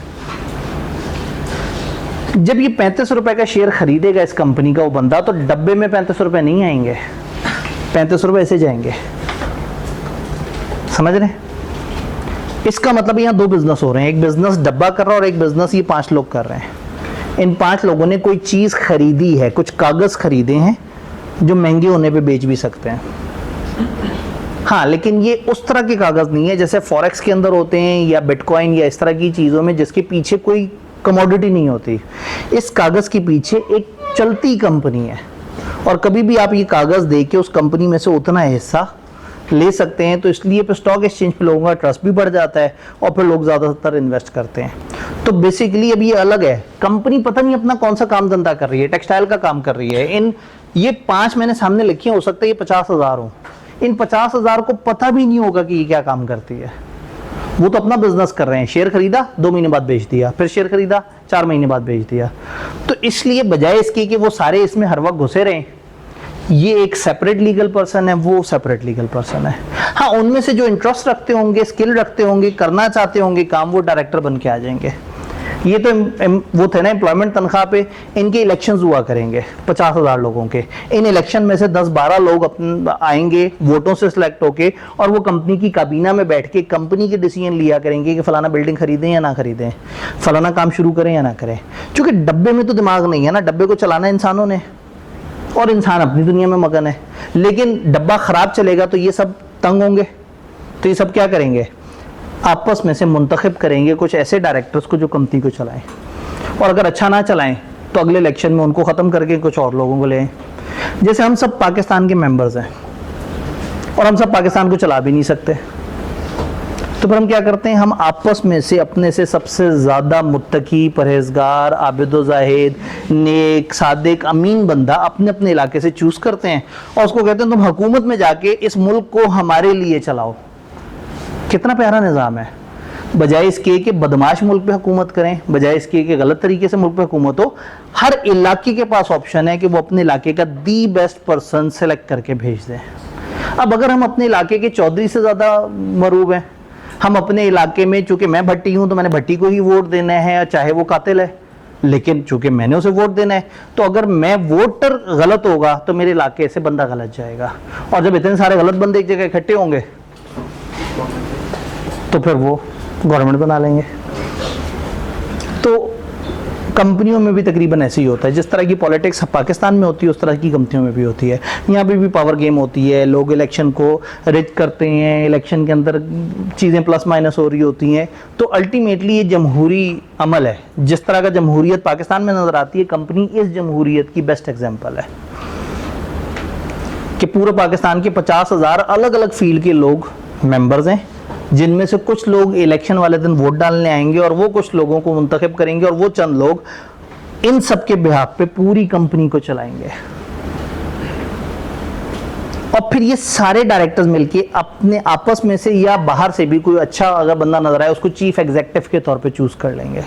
जब ये 35 रुपए का शेयर खरीदेगा इस कंपनी का वो बंदा, तो डब्बे में 35 रुपए नहीं आएंगे, 35 रुपए ऐसे जाएंगे। समझ रहे हैं? इसका मतलब यहाँ दो बिजनेस हो रहे हैं, एक बिजनेस डब्बा कर रहा है और एक बिजनेस ये 5 लोग कर रहे हैं। इन 5 लोगों ने कोई चीज खरीदी है, कुछ कागज खरीदे हैं जो महंगे होने पे बेच भी सकते हैं। हाँ, लेकिन ये उस तरह के कागज नहीं है जैसे फॉरेक्स के अंदर होते हैं या बिटकॉइन या इस तरह की चीजों में जिसके पीछे कोई कमोडिटी नहीं होती। इस कागज के पीछे एक चलती कंपनी है और कभी भी आप ये कागज दे के उस कंपनी में से उतना हिस्सा ले सकते हैं। तो इसलिए फिर स्टॉक एक्सचेंज पे लोगों का ट्रस्ट भी बढ़ जाता है और फिर लोग ज़्यादातर इन्वेस्ट करते हैं। तो बेसिकली अब ये अलग है, कंपनी पता नहीं अपना कौन सा काम धंधा कर रही है, टेक्सटाइल का काम कर रही है। इन ये 5 मैंने सामने लिखी हो सकता है ये 50,000 हो, इन 50,000 को पता भी नहीं होगा कि ये क्या काम करती है। वो तो अपना बिजनेस कर रहे हैं, शेयर खरीदा 2 महीने बाद बेच दिया, फिर शेयर खरीदा 4 महीने बाद बेच दिया। तो इसलिए बजाय इसके कि वो सारे इसमें हर वक्त घुसे रहें, ये एक सेपरेट लीगल पर्सन है, वो सेपरेट लीगल पर्सन है। हाँ, उनमें से जो इंटरेस्ट रखते होंगे, स्किल रखते होंगे, करना चाहते होंगे काम, वो डायरेक्टर बन के आ जाएंगे। ये तो वो थे ना एम्प्लॉयमेंट तनख्वाह पे, इनके इलेक्शंस हुआ करेंगे 50,000 लोगों के। इन इलेक्शन में से 10-12 लोग आएंगे वोटों से सिलेक्ट होके और वो कंपनी की काबीना में बैठ के कंपनी के डिसीजन लिया करेंगे कि फलाना बिल्डिंग खरीदें या ना खरीदें, फलाना काम शुरू करें या ना करें। क्योंकि डब्बे में तो दिमाग नहीं है ना, डब्बे को चलाना इंसानों ने और इंसान अपनी दुनिया में मगन है। लेकिन डब्बा खराब चलेगा तो ये सब तंग होंगे, तो ये सब क्या करेंगे, आपस में से मुंतखब करेंगे कुछ ऐसे डायरेक्टर्स को जो कंपनी को चलाएं, और अगर अच्छा ना चलाएं तो अगले इलेक्शन में उनको ख़त्म करके कुछ और लोगों को ले आएं। जैसे हम सब पाकिस्तान के मेंबर्स हैं और हम सब पाकिस्तान को चला भी नहीं सकते, तो फिर हम क्या करते हैं, हम आपस में से अपने से सबसे ज़्यादा मुत्तकी, परहेजगार, आबिद व जाहिद, नेक, सादिक, अमीन बंदा अपने अपने इलाके से चूज़ करते हैं और उसको कहते हैं तुम हुकूमत में जाके इस मुल्क को हमारे लिए चलाओ। कितना प्यारा निज़ाम है। बजाय इसके कि बदमाश मुल्क पे हुकूमत करें, बजाय इसके कि गलत तरीके से मुल्क पे हुकूमत हो, हर इलाके के पास ऑप्शन है कि वो अपने इलाके का दी बेस्ट पर्सन सेलेक्ट करके भेज दें। अब अगर हम अपने इलाके के चौधरी से ज़्यादा मरूब हैं, हम अपने इलाके में, चूंकि मैं भट्टी हूं तो मैंने भट्टी को ही वोट देना है चाहे वो कातिल है, लेकिन चूंकि मैंने उसे वोट देना है तो अगर मैं वोटर गलत होगा तो मेरे इलाके से बंदा गलत जाएगा, और जब इतने सारे गलत बंदे एक जगह इकट्ठे होंगे तो फिर वो गवर्नमेंट बना लेंगे। तो कंपनियों में भी तकरीबन ऐसे ही होता है, जिस तरह की पॉलिटिक्स पाकिस्तान में होती है उस तरह की कंपनियों में भी होती है। यहाँ पे भी पावर गेम होती है, लोग इलेक्शन को रिज करते हैं, इलेक्शन के अंदर चीज़ें प्लस माइनस हो रही होती हैं। तो अल्टीमेटली ये जमहूरी अमल है, जिस तरह का जमहूरियत पाकिस्तान में नज़र आती है, कंपनी इस जमहूरियत की बेस्ट एग्जाम्पल है कि पूरे पाकिस्तान के 50,000 अलग अलग फील्ड के लोग मेंबर्स हैं, जिनमें से कुछ लोग इलेक्शन वाले दिन वोट डालने आएंगे और वो कुछ लोगों को मुंतखब करेंगे और वो चंद लोग इन सब के बिहाफ पे पूरी कंपनी को चलाएंगे। और फिर ये सारे डायरेक्टर्स मिलके अपने आपस में से या बाहर से भी कोई अच्छा अगर बंदा नजर आए उसको चीफ एग्जीक्यूटिव के तौर पे चूज कर लेंगे,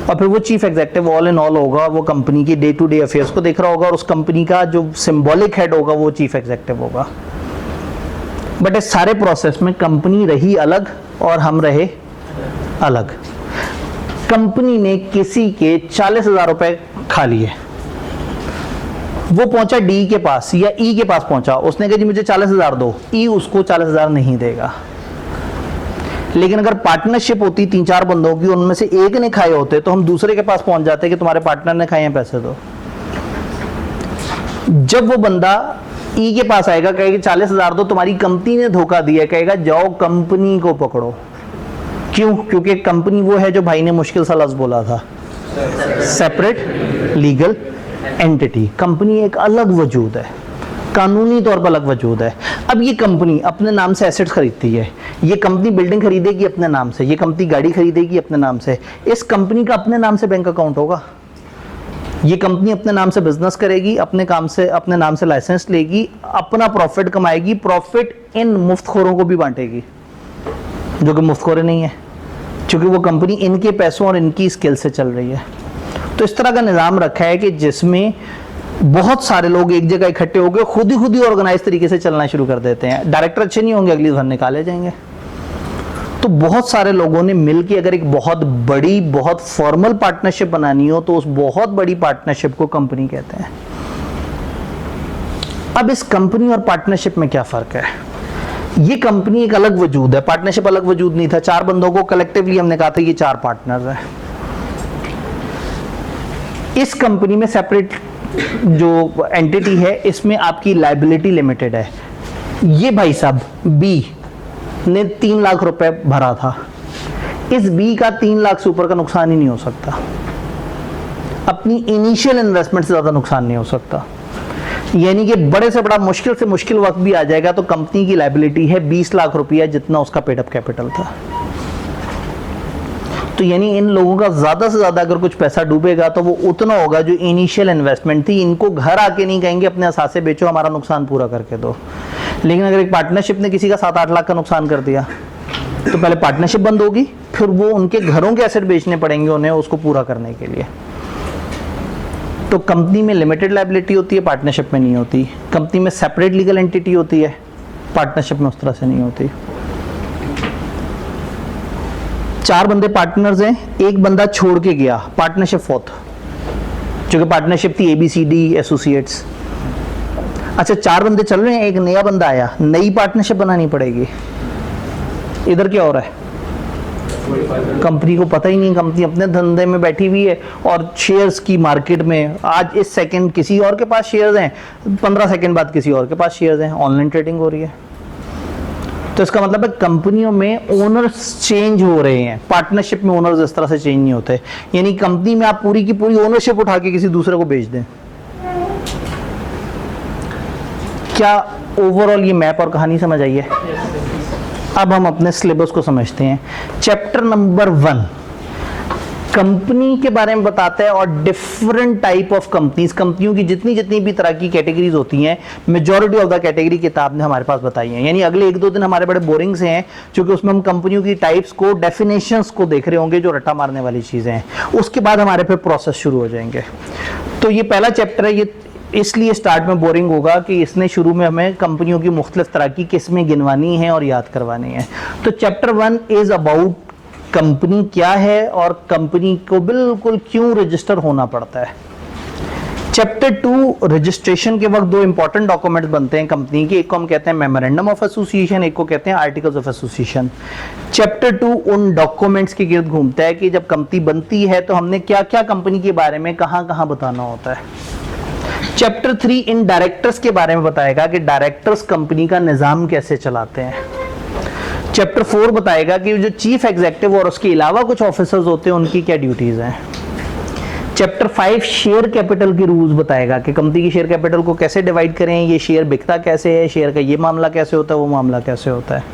और फिर वो chief executive all in all होगा, वो कंपनी की डे टू डे अफेयर्स को देख रहा होगा और उस कंपनी का जो सिंबॉलिक हेड होगा वो चीफ एग्जीक्यूटिव होगा। बट इस सारे प्रोसेस में कंपनी रही अलग और हम रहे अलग। कंपनी ने किसी के 40,000 रुपए खा लिए वो पहुंचा डी के पास या ई के पास पहुंचा, उसने कहा जी मुझे 40,000 दो, ई उसको 40,000 नहीं देगा। लेकिन अगर पार्टनरशिप होती 3-4 बंदों की, उनमें से एक ने खाए होते तो हम दूसरे के पास पहुंच जाते कि तुम्हारे पार्टनर ने खाए हैं, पैसे दो। जब वो बंदा ई के पास आएगा, कहेगा 40,000 दो, तुम्हारी कंपनी ने धोखा दिया, कहेगा जाओ कंपनी को पकड़ो। क्यों? क्योंकि कंपनी वो है जो भाई ने मुश्किल सा लफ्ज बोला था, सेपरेट लीगल एंटिटी। कंपनी एक अलग वजूद है, कानूनी तौर पर अलग वजूद है। अब ये कंपनी अपने नाम से एसेट्स खरीदती है, ये कंपनी बिल्डिंग खरीदेगी अपने नाम से, ये कंपनी गाड़ी खरीदेगी अपने नाम से। इस कंपनी का अपने नाम से बैंक अकाउंट होगा, ये कंपनी अपने नाम से बिजनेस करेगी, अपने काम से अपने नाम से लाइसेंस लेगी, अपना प्रॉफिट कमाएगी, प्रॉफिट इन मुफ्तखोरों को भी बांटेगी जो कि मुफ्तखोरे नहीं है, क्योंकि वो कंपनी इनके पैसों और इनकी स्किल से चल रही है। तो इस तरह का निज़ाम रखा है कि जिसमें बहुत सारे लोग एक जगह इकट्ठे हो गए, खुद ही ऑर्गेनाइज तरीके से चलना शुरू कर देते हैं। डायरेक्टर अच्छे नहीं होंगे, अगली बार निकाले जाएंगे। तो बहुत सारे लोगों ने मिलकर अगर एक बहुत बड़ी, बहुत फॉर्मल पार्टनरशिप बनानी हो तो उस बहुत बड़ी पार्टनरशिप को कंपनी कहते हैं। अब इस कंपनी और पार्टनरशिप में क्या फर्क है? ये कंपनी एक अलग वजूद है, पार्टनरशिप अलग वजूद नहीं था। 4 बंदों को कलेक्टिवली हमने कहा था ये 4 पार्टनर है। इस कंपनी में सेपरेट जो एंटिटी है, इसमें आपकी लायबिलिटी लिमिटेड है। ये भाई साहब बी ने 3 लाख रुपए भरा था, इस बी का 3 लाख से ऊपर का नुकसान ही नहीं हो सकता, अपनी इनिशियल इन्वेस्टमेंट से ज्यादा नुकसान नहीं हो सकता। यानी कि बड़े से बड़ा मुश्किल से मुश्किल वक्त भी आ जाएगा तो कंपनी की लायबिलिटी है 20 लाख रुपया, जितना उसका पेड अप कैपिटल था। तो यानी इन लोगों का ज्यादा से ज्यादा अगर कुछ पैसा डूबेगा तो वो उतना होगा जो इनिशियल इन्वेस्टमेंट थी। इनको घर आके नहीं कहेंगे अपने असासे बेचो, हमारा नुकसान पूरा करके दो। लेकिन अगर एक पार्टनरशिप ने किसी का 7-8 लाख का नुकसान कर दिया तो पहले पार्टनरशिप बंद होगी, फिर वो उनके घरों के एसेट बेचने पड़ेंगे उन्हें उसको पूरा करने के लिए। तो कंपनी में लिमिटेड लायबिलिटी होती है, पार्टनरशिप में नहीं होती। कंपनी में सेपरेट लीगल एंटिटी होती है, पार्टनरशिप में उस तरह से नहीं होती। 4 बंदे पार्टनर्स हैं, एक बंदा छोड़ के गया, पार्टनरशिप फोर्थ, जो कि पार्टनरशिप थी ABCD एसोसिएट्स। अच्छा 4 बंदे चल रहे हैं, एक नया बंदा आया, नई पार्टनरशिप बनानी पड़ेगी। इधर क्या हो रहा है? कंपनी को पता ही नहीं, कंपनी अपने धंधे में बैठी हुई है और शेयर्स की मार्केट में आज इस सेकंड किसी और के पास शेयर्स हैं, 15 सेकंड बाद किसी और के पास शेयर्स हैं, ऑनलाइन ट्रेडिंग हो रही है। तो इसका मतलब है कंपनियों में ओनर्स चेंज हो रहे हैं, पार्टनरशिप में ओनर्स इस तरह से चेंज नहीं होते। यानी कंपनी में आप पूरी की पूरी ओनरशिप उठा के किसी दूसरे को बेच दें। क्या ओवरऑल ये मैप और कहानी समझ आई है? अब हम अपने सिलेबस को समझते हैं। चैप्टर नंबर 1 कंपनी के बारे में बताता है और डिफरेंट टाइप ऑफ कंपनीज, कंपनियों की जितनी भी तरह की कैटेगरीज होती हैं, मेजॉरिटी ऑफ द कैटेगरी किताब ने हमारे पास बताई है। यानी अगले 1-2 दिन हमारे बड़े बोरिंग से हैं, क्योंकि उसमें हम कंपनियों की टाइप्स को, डेफिनेशंस को देख रहे होंगे जो रट्टा मारने वाली चीजें हैं। उसके बाद हमारे फिर प्रोसेस शुरू हो जाएंगे। तो ये पहला चैप्टर है, ये इसलिए स्टार्ट में बोरिंग होगा कि इसने शुरू में हमें कंपनियों की मुख्तलिफ तरह की किस्में गिनवानी है और याद करवानी है। तो चैप्टर 1 इज अबाउट कंपनी क्या है और कंपनी को बिल्कुल क्यों रजिस्टर होना पड़ता है। चैप्टर 2 रजिस्ट्रेशन के वक्त 2 इंपॉर्टेंट डॉक्यूमेंट्स बनते हैं कंपनी के, एक को हम कहते हैं मेमोरेंडम ऑफ एसोसिएशन, एक को कहते हैं आर्टिकल्स ऑफ एसोसिएशन। चैप्टर 2 उन डॉक्यूमेंट्स के गिर्द घूमता है कि जब कंपनी बनती है तो हमने क्या क्या कंपनी के बारे में कहां बताना होता है। चैप्टर 3 इन डायरेक्टर्स के बारे में बताएगा कि डायरेक्टर्स कंपनी का निजाम कैसे चलाते हैं। चैप्टर 4 बताएगा कि जो चीफ एग्जीक्यूटिव और उसके अलावा कुछ ऑफिसर्स होते हैं उनकी क्या ड्यूटीज हैं। चैप्टर 5 शेयर कैपिटल के रूल्स बताएगा कि कंपनी की शेयर कैपिटल को कैसे डिवाइड करें, ये शेयर बिकता कैसे है, शेयर का ये मामला कैसे होता है, वो मामला कैसे होता है।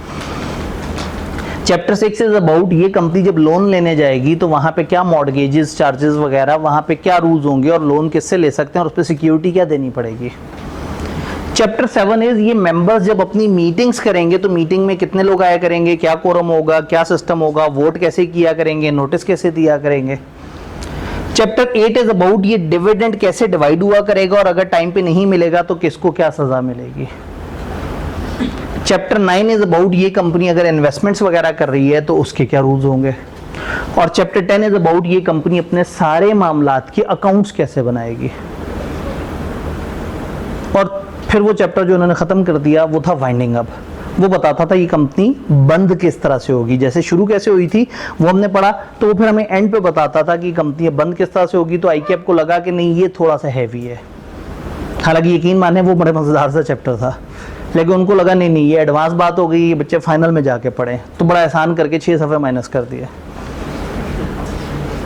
चैप्टर 6 इज अबाउट ये कंपनी जब लोन लेने जाएगी तो वहां पे क्या मॉर्गेजेस, चार्जेस वगैरह, वहां पे क्या रूल्स होंगे और लोन किससे ले सकते हैं और उस पर सिक्योरिटी क्या देनी पड़ेगी। चैप्टर 7 इज ये मेंबर्स जब अपनी मीटिंग्स करेंगे तो मीटिंग में कितने लोग आया करेंगे, क्या कोरम होगा, क्या सिस्टम होगा, वोट कैसे किया करेंगे, नोटिस कैसे दिया करेंगे। चैप्टर 8 इज अबाउट ये डिविडेंड कैसे डिवाइड हुआ करेगा और अगर टाइम पे नहीं मिलेगा तो किसको क्या सजा मिलेगी। चैप्टर 9 इज अबाउट ये कंपनी अगर इन्वेस्टमेंट्स वगैरह कर रही है तो उसके क्या रूल्स होंगे। और चैप्टर 10 इज अबाउट ये कंपनी अपने सारे मामलात के अकाउंट्स कैसे बनाएगी। फिर वो चैप्टर जो उन्होंने ख़त्म कर दिया वो था वाइंडिंग अप। वो बताता था ये कंपनी बंद किस तरह से होगी, जैसे शुरू कैसे हुई थी वो हमने पढ़ा, तो वो फिर हमें एंड पे बताता था कि कंपनी बंद किस तरह से होगी। तो ICAP को लगा कि नहीं ये थोड़ा सा हैवी है, हालांकि यकीन माने वो बड़े मज़ेदार सा चैप्टर था, लेकिन उनको लगा नहीं ये एडवांस बात हो गई, ये बच्चे फाइनल में जाके पढ़ें, तो बड़ा आसान करके 6 सफ़े माइनस कर दिए।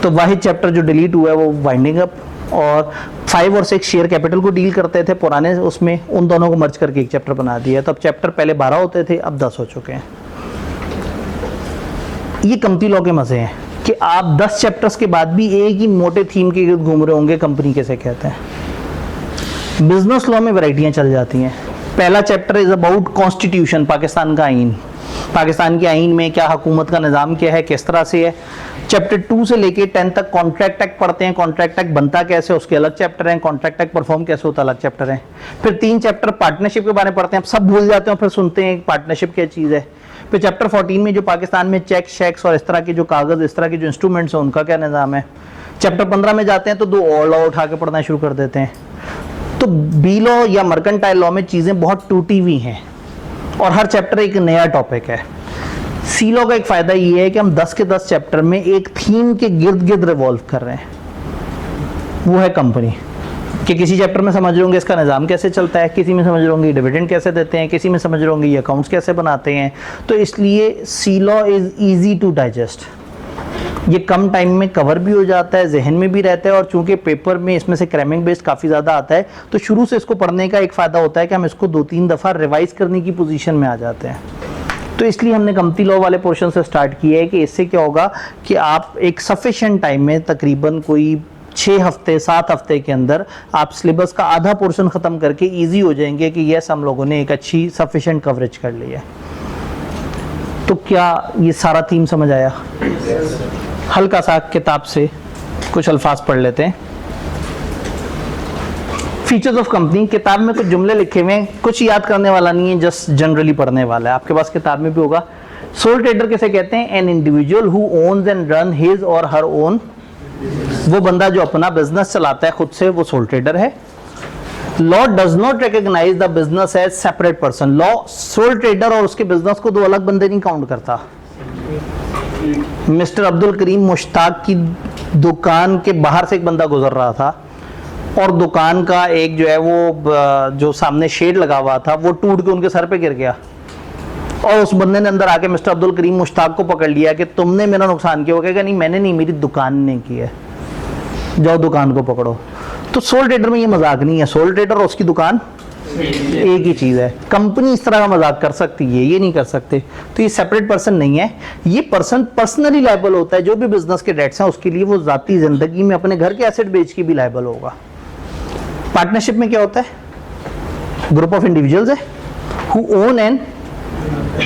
तो वाहिद चैप्टर जो डिलीट हुआ है वो वाइंडिंग अप, और 5 और 6 शेयर कैपिटल को डील करते थे पुराने उसमें, उन दोनों को मर्ज करके एक चैप्टर बना दिया। तो अब चैप्टर पहले 12 होते थे, अब 10 हो चुके हैं। ये कंपनी लॉ के मज़े हैं कि आप 10 चैप्टर्स के बाद भी एक ही मोटे थीम के गिर्द घूम रहे होंगे, कंपनी कैसे कहते हैं। बिजनेस लॉ में वैरायटियाँ चल जाती हैं। पहला chapter is about constitution, Pakistan का आइन, पाकिस्तान के आइन में क्या हुकूमत का निज़ाम क्या है, किस तरह से है। चैप्टर 2 से लेके 10 तक कॉन्ट्रैक्ट एक्ट पढ़ते हैं, कॉन्ट्रैक्ट एक्ट बनता कैसे उसके अलग चैप्टर हैं, कॉन्ट्रैक्ट एक्ट परफॉर्म कैसे होता अलग चैप्टर हैं। फिर 3 चैप्टर पार्टनरशिप के बारे में पढ़ते हैं, सब भूल जाते हैं, फिर सुनते हैं पार्टनरशिप क्या चीज़ है। फिर चैप्टर 14 में जो पाकिस्तान में चेक शेक्स और इस तरह के जो कागज़, इस तरह के जो इंस्ट्रूमेंट्स हैं उनका क्या निज़ाम है। चैप्टर 15 में जाते हैं तो 2 और लॉ उठा के पढ़ना शुरू कर देते हैं। तो बी लॉ या मर्केंटाइल लॉ में चीज़ें बहुत टूटी हुई हैं और हर चैप्टर एक नया टॉपिक है। सी लॉ का एक फ़ायदा ये है कि हम 10 के 10 चैप्टर में एक थीम के गिर्द गिर्द रिवॉल्व कर रहे हैं, वो है कंपनी। कि किसी चैप्टर में समझ रहे होंगे इसका निज़ाम कैसे चलता है, किसी में समझ रहे होंगे डिविडेंड कैसे देते हैं, किसी में समझ रहे होंगे ये अकाउंट्स कैसे बनाते हैं। तो इसलिए sea law is easy to digest, ये कम टाइम में कवर भी हो जाता है, जहन में भी रहता है, और चूंकि पेपर में इसमें से क्रैमिंग बेस्ड काफ़ी ज़्यादा आता है तो शुरू से इसको पढ़ने का एक फ़ायदा होता है कि हम इसको 2-3 दफ़ा रिवाइज करने की पोजीशन में आ जाते हैं। तो इसलिए हमने कंपनी लॉ वाले पोर्शन से स्टार्ट किया है कि इससे क्या होगा कि आप एक सफिशेंट टाइम में तकरीबन कोई 6 हफ्ते 7 हफ्ते के अंदर आप सिलेबस का आधा पोर्शन ख़त्म करके ईजी हो जाएंगे कि यस हम लोगों ने एक अच्छी सफिशेंट कवरेज कर ली है। तो क्या ये सारा थीम समझ आया? हल्का सा किताब से कुछ अल्फाज पढ़ लेते हैं। फीचर्स ऑफ कंपनी, किताब में कुछ जुमले लिखे हुए हैं, कुछ याद करने वाला नहीं है, जस्ट जनरली पढ़ने वाला है, आपके पास किताब में भी होगा। सोल ट्रेडर किसे कहते हैं? An individual who owns and run his और हर ओन, वो बंदा जो अपना बिजनेस चलाता है खुद से, वो सोल ट्रेडर है। Law does not recognise the business as separate person, law sole trader और उसके बिजनेस को 2 अलग बंदे नहीं काउंट करता। मिस्टर अब्दुल करीम मुश्ताक की दुकान के बाहर से एक बंदा गुजर रहा था और दुकान का एक जो है वो जो सामने शेड लगा हुआ था वो टूट के उनके सर पे गिर गया, और उस बंदे ने अंदर आके मिस्टर अब्दुल करीम मुश्ताक को पकड़ लिया कि तुमने मेरा नुकसान किया। वो कहेगा नहीं मैंने नहीं, मेरी दुकान ने किया है, जाओ दुकान को पकड़ो। तो सोल ट्रेडर में ये मजाक नहीं है, सोल ट्रेडर और उसकी दुकान एक ही चीज़ है। कंपनी इस तरह का मजाक कर सकती है, ये नहीं कर सकते। तो ये सेपरेट पर्सन नहीं है, ये पर्सन पर्सनली लायबल होता है। जो भी बिजनेस के डेट्स हैं उसके लिए वो ज़ाती ज़िंदगी में अपने घर के एसेट बेच के भी लायबल होगा। पार्टनरशिप में क्या होता है? ग्रुप ऑफ इंडिविजुअल्स है who own and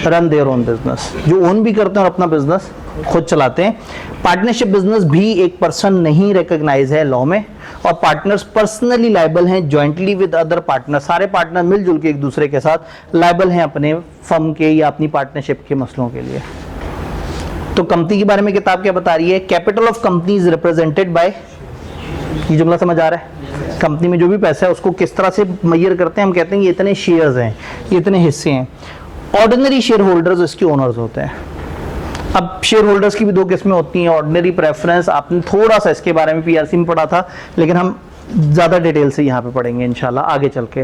run their own business, जो ओन भी करते हैं और अपना बिजनेस खुद चलाते हैं। पार्टनरशिप बिजनेस भी एक पर्सन नहीं रिकॉग्नाइज है लॉ में, और पार्टनर्स पर्सनली लायबल हैं जॉइंटली विद अदर पार्टनर, सारे पार्टनर मिलजुल के एक दूसरे के साथ लायबल हैं अपने फर्म के या अपनी पार्टनरशिप के मसलों के लिए। तो कंपनी के बारे में किताब क्या बता रही है? Capital of company is represented by, ये जुमला समझ आ रहा है? कंपनी में जो भी पैसा है उसको किस तरह से मेजर करते हैं? हम कहते हैं ये इतने शेयर्स हैं, ये इतने हिस्से हैं। ऑर्डिनरी शेयर होल्डर्स इसके ओनर्स होते हैं। अब शेयर होल्डर्स की भी 2 किस्में होती हैं, ऑर्डिनरी प्रेफरेंस, आपने थोड़ा सा इसके बारे में पीआरसी में पढ़ा था, लेकिन हम ज़्यादा डिटेल से यहाँ पे पढ़ेंगे इंशाल्लाह आगे चल के।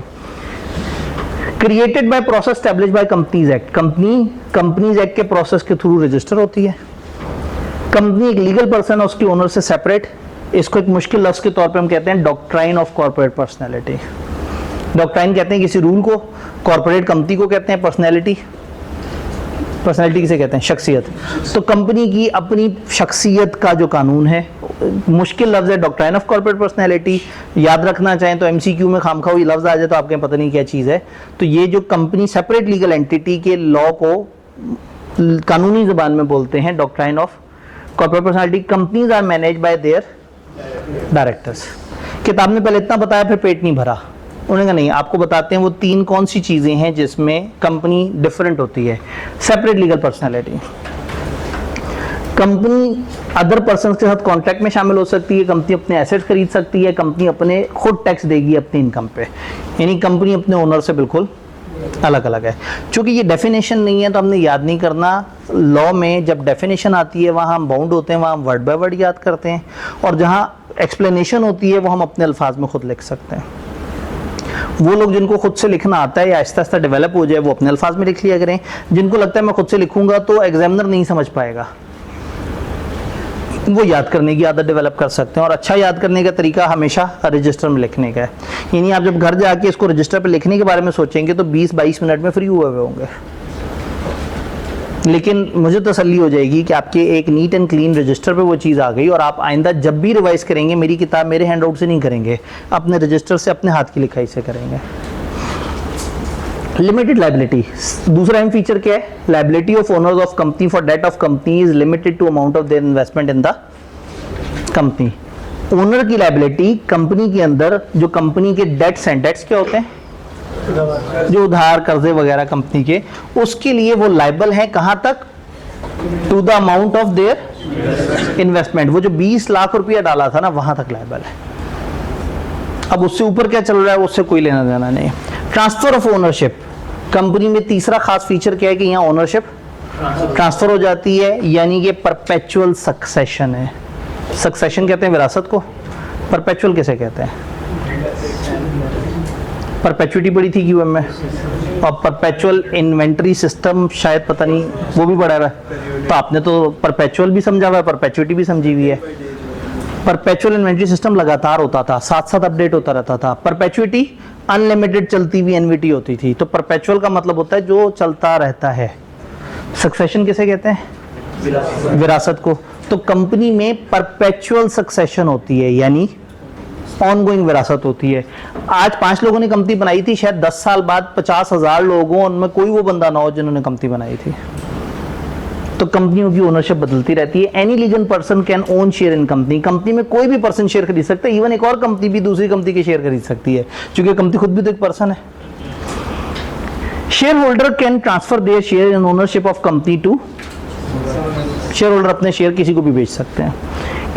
Created by process established by companies act, companies act के प्रोसेस के थ्रू रजिस्टर होती है। कंपनी एक लीगल पर्सन है, उसके ओनर से सेपरेट। इसको एक मुश्किल लफ्ज़ के तौर पे हम कहते हैं doctrine of corporate personality. Doctrine कहते हैं किसी रूल को, कॉर्पोरेट कंपनी को कहते हैं पर्सनैलिटी। पर्सनैलिटी किसे कहते हैं? शख्सियत। तो कंपनी की अपनी शख्सियत का जो कानून है, मुश्किल लफ्ज़ है डॉक्ट्राइन ऑफ कॉर्पोरेट पर्सनैलिटी। याद रखना चाहें तो MCQ में खामखा ये लफ्ज़ आ जाए तो आपके पता नहीं क्या चीज़ है। तो ये जो कंपनी सेपरेट लीगल एंटिटी के लॉ को कानूनी ज़बान में बोलते हैं doctrine of corporate personality. Companies are manage by their directors. किताब ने पहले इतना बताया फिर पेट नहीं भरा, उन्होंने कहा नहीं आपको बताते हैं वो 3 कौन सी चीज़ें हैं जिसमें कंपनी डिफरेंट होती है। Separate legal personality, company other person के साथ कॉन्ट्रैक्ट में शामिल हो सकती है, कंपनी अपने एसेट्स खरीद सकती है, कंपनी अपने खुद टैक्स देगी अपनी इनकम पे, यानी कंपनी अपने ओनर से बिल्कुल अलग अलग है। चूंकि ये डेफिनेशन नहीं है तो हमने याद नहीं करना। लॉ में जब डेफिनेशन आती है वहाँ हम बाउंड होते हैं, वहाँ हम वर्ड बाय वर्ड याद करते हैं, और जहाँ एक्सप्लेनेशन होती है वो हम अपने अल्फाज में खुद लिख सकते हैं। वो लोग जिनको खुद से लिखना आता है या आहिस्ता आहिस्ता डेवलप हो जाए वो अपने अल्फाज में लिख लिया करें। जिनको लगता है मैं खुद से लिखूंगा तो एग्जामिनर नहीं समझ पाएगा, वो याद करने की आदत डेवलप कर सकते हैं। और अच्छा याद करने का तरीका हमेशा रजिस्टर में लिखने का है, यानी आप जब घर जाके इसको रजिस्टर पे लिखने के बारे में सोचेंगे तो 20-22 मिनट में फ्री हुए हुए होंगे, लेकिन मुझे तसल्ली हो जाएगी कि आपके एक नीट एंड क्लीन रजिस्टर पे वो चीज़ आ गई, और आप आइंदा जब भी रिवाइज करेंगे मेरी किताब मेरे हैंड आउट से नहीं करेंगे, अपने रजिस्टर से अपने हाथ की लिखाई से करेंगे। लिमिटेड लायबिलिटी, दूसरा अहम फीचर क्या है? Liability of owners of company for debt of company is limited to amount of their investment in the company. Owner की लायबिलिटी कंपनी के अंदर जो कंपनी के डेट्स हैं, डेट्स क्या होते हैं? जो उधार कर्जे वगैरह कंपनी के, उसके लिए वो लायबल है कहां तक? To the amount of their investment. वो जो 20 लाख रुपया डाला था ना वहां तक लायबल है। अब उससे ऊपर क्या चल रहा है उससे कोई लेना देना नहीं। ट्रांसफर ऑफ ओनरशिप, कंपनी में तीसरा खास फीचर क्या है कि यहाँ ओनरशिप ट्रांसफर हो जाती है, यानी कि परपेचुअल सक्सेशन है। सक्सेशन कहते हैं विरासत को, परपेचुअल किसे कहते हैं? परपेचुइटी पढ़ी थी क्यूएम में, और परपेचुअल इन्वेंटरी सिस्टम शायद पता नहीं वो भी पढ़ा हुआ है। तो आपने तो परपेचुअल भी समझा हुआ है, परपेचुइटी भी समझी हुई है। परपेचुअल इन्वेंटरी सिस्टम लगातार होता था, साथ साथ अपडेट होता रहता था। परपेचुइटी अनलिमिटेड चलती हुई एनवीटी होती थी। तो परपेचुअल का मतलब होता है जो चलता रहता है। सक्सेशन किसे कहते हैं? विरासत को। तो कंपनी में परपेचुअल सक्सेशन होती है, यानी ऑनगोइंग विरासत होती है। आज 5 लोगों ने कंपनी बनाई थी, शायद 10 साल बाद 50,000 लोगों उनमें कोई वो बंदा ना हो जिन्होंने कंपनी बनाई थी। तो कंपनियों की ओनरशिप बदलती रहती है। Any legal person can own share in company. Company में कोई भी पर्सन शेयर खरीद सकता है, इवन एक और कंपनी भी दूसरी कंपनी के शेयर खरीद सकती है, क्योंकि कंपनी खुद भी तो एक पर्सन है। Share holder can transfer their share in ownership of company to, share holder अपने शेयर किसी को भी बेच सकते हैं।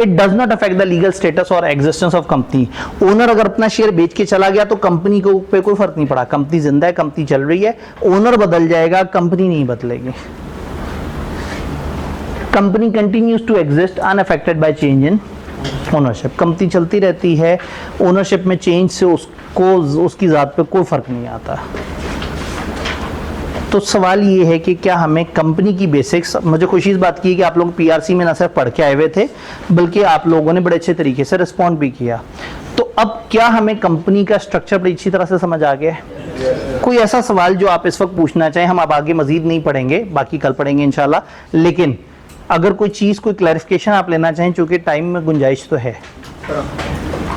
It does not affect the legal status और एग्जिस्टेंस ऑफ कंपनी। ओनर अगर अपना शेयर बेच के चला गया तो कंपनी को पे कोई फर्क नहीं पड़ा, कंपनी जिंदा है, कंपनी चल रही है। ओनर बदल जाएगा, कंपनी नहीं बदलेगी। Company continues to exist unaffected by change in ownership. Company चलती रहती है, ओनरशिप में चेंज से उसको उसकी ज़ात पे कोई फर्क नहीं आता। तो सवाल ये है कि क्या हमें कंपनी की बेसिक्स, मुझे खुशी इस बात की है कि आप लोग पीआरसी में न सिर्फ पढ़ के आए हुए थे बल्कि आप लोगों ने बड़े अच्छे तरीके से रिस्पॉन्ड भी किया। तो अब क्या हमें कंपनी का स्ट्रक्चर बड़ी अच्छी तरह से समझ आ गया है? कोई ऐसा सवाल जो आप इस वक्त पूछना चाहें? हम अब आगे मजीद नहीं पढ़ेंगे, बाकी कल पढ़ेंगे इंशाल्लाह, लेकिन अगर कोई चीज़, कोई क्लैरिफिकेशन आप लेना चाहें, चूँकि टाइम में गुंजाइश तो है।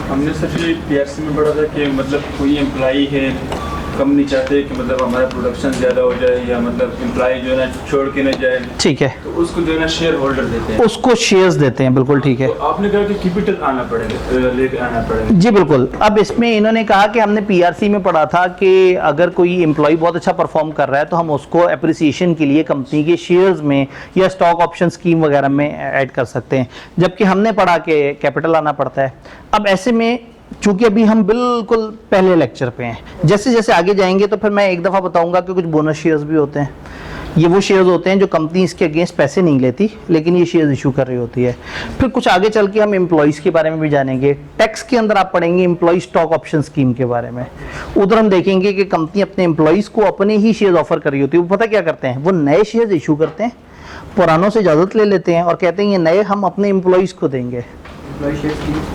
हमने सर ये पीआरसी में पढ़ा था कि मतलब कोई एम्प्लॉई है, कंपनी चाहते हैं कि मतलब हमारा प्रोडक्शन ज़्यादा हो जाए या मतलब एम्प्लॉई जो है ना छोड़ के न जाए, ठीक है, तो उसको जो है ना शेयर होल्डर देते हैं, उसको शेयर्स देते हैं, बिल्कुल ठीक है। तो आपने कहा कि कैपिटल आना पड़ेगा, लेके आना पड़ेगा। जी बिल्कुल। अब इसमें इन्होंने कहा कि हमने पीआरसी में पढ़ा था कि अगर कोई एम्प्लॉय बहुत अच्छा परफॉर्म कर रहा है तो हम उसको अप्रिसिएशन के लिए कंपनी के शेयर्स में या स्टॉक ऑप्शन स्कीम वगैरह में ऐड कर सकते हैं, जबकि हमने पढ़ा कि कैपिटल आना पड़ता है। अब ऐसे में चूंकि अभी हम बिल्कुल पहले लेक्चर पे हैं, जैसे जैसे आगे जाएंगे तो फिर मैं एक दफ़ा बताऊंगा कि कुछ बोनस शेयर्स भी होते हैं। ये वो शेयर्स होते हैं जो कंपनी इसके अगेंस्ट पैसे नहीं लेती, लेकिन ये शेयर्स इशू कर रही होती है। फिर कुछ आगे चल के हम एम्प्लॉयज़ के बारे में भी जानेंगे। टैक्स के अंदर आप पढ़ेंगे एम्प्लॉय स्टॉक ऑप्शन स्कीम के बारे में। उधर हम देखेंगे कि कंपनी अपने एम्प्लॉयज़ को अपने ही शेयर्स ऑफर कर रही होती है। वो पता क्या करते हैं, वो नए शेयर्स इशू करते हैं, पुरानों से इजाज़त ले लेते हैं और कहते हैं ये नए हम अपने एम्प्लॉयज़ को देंगे,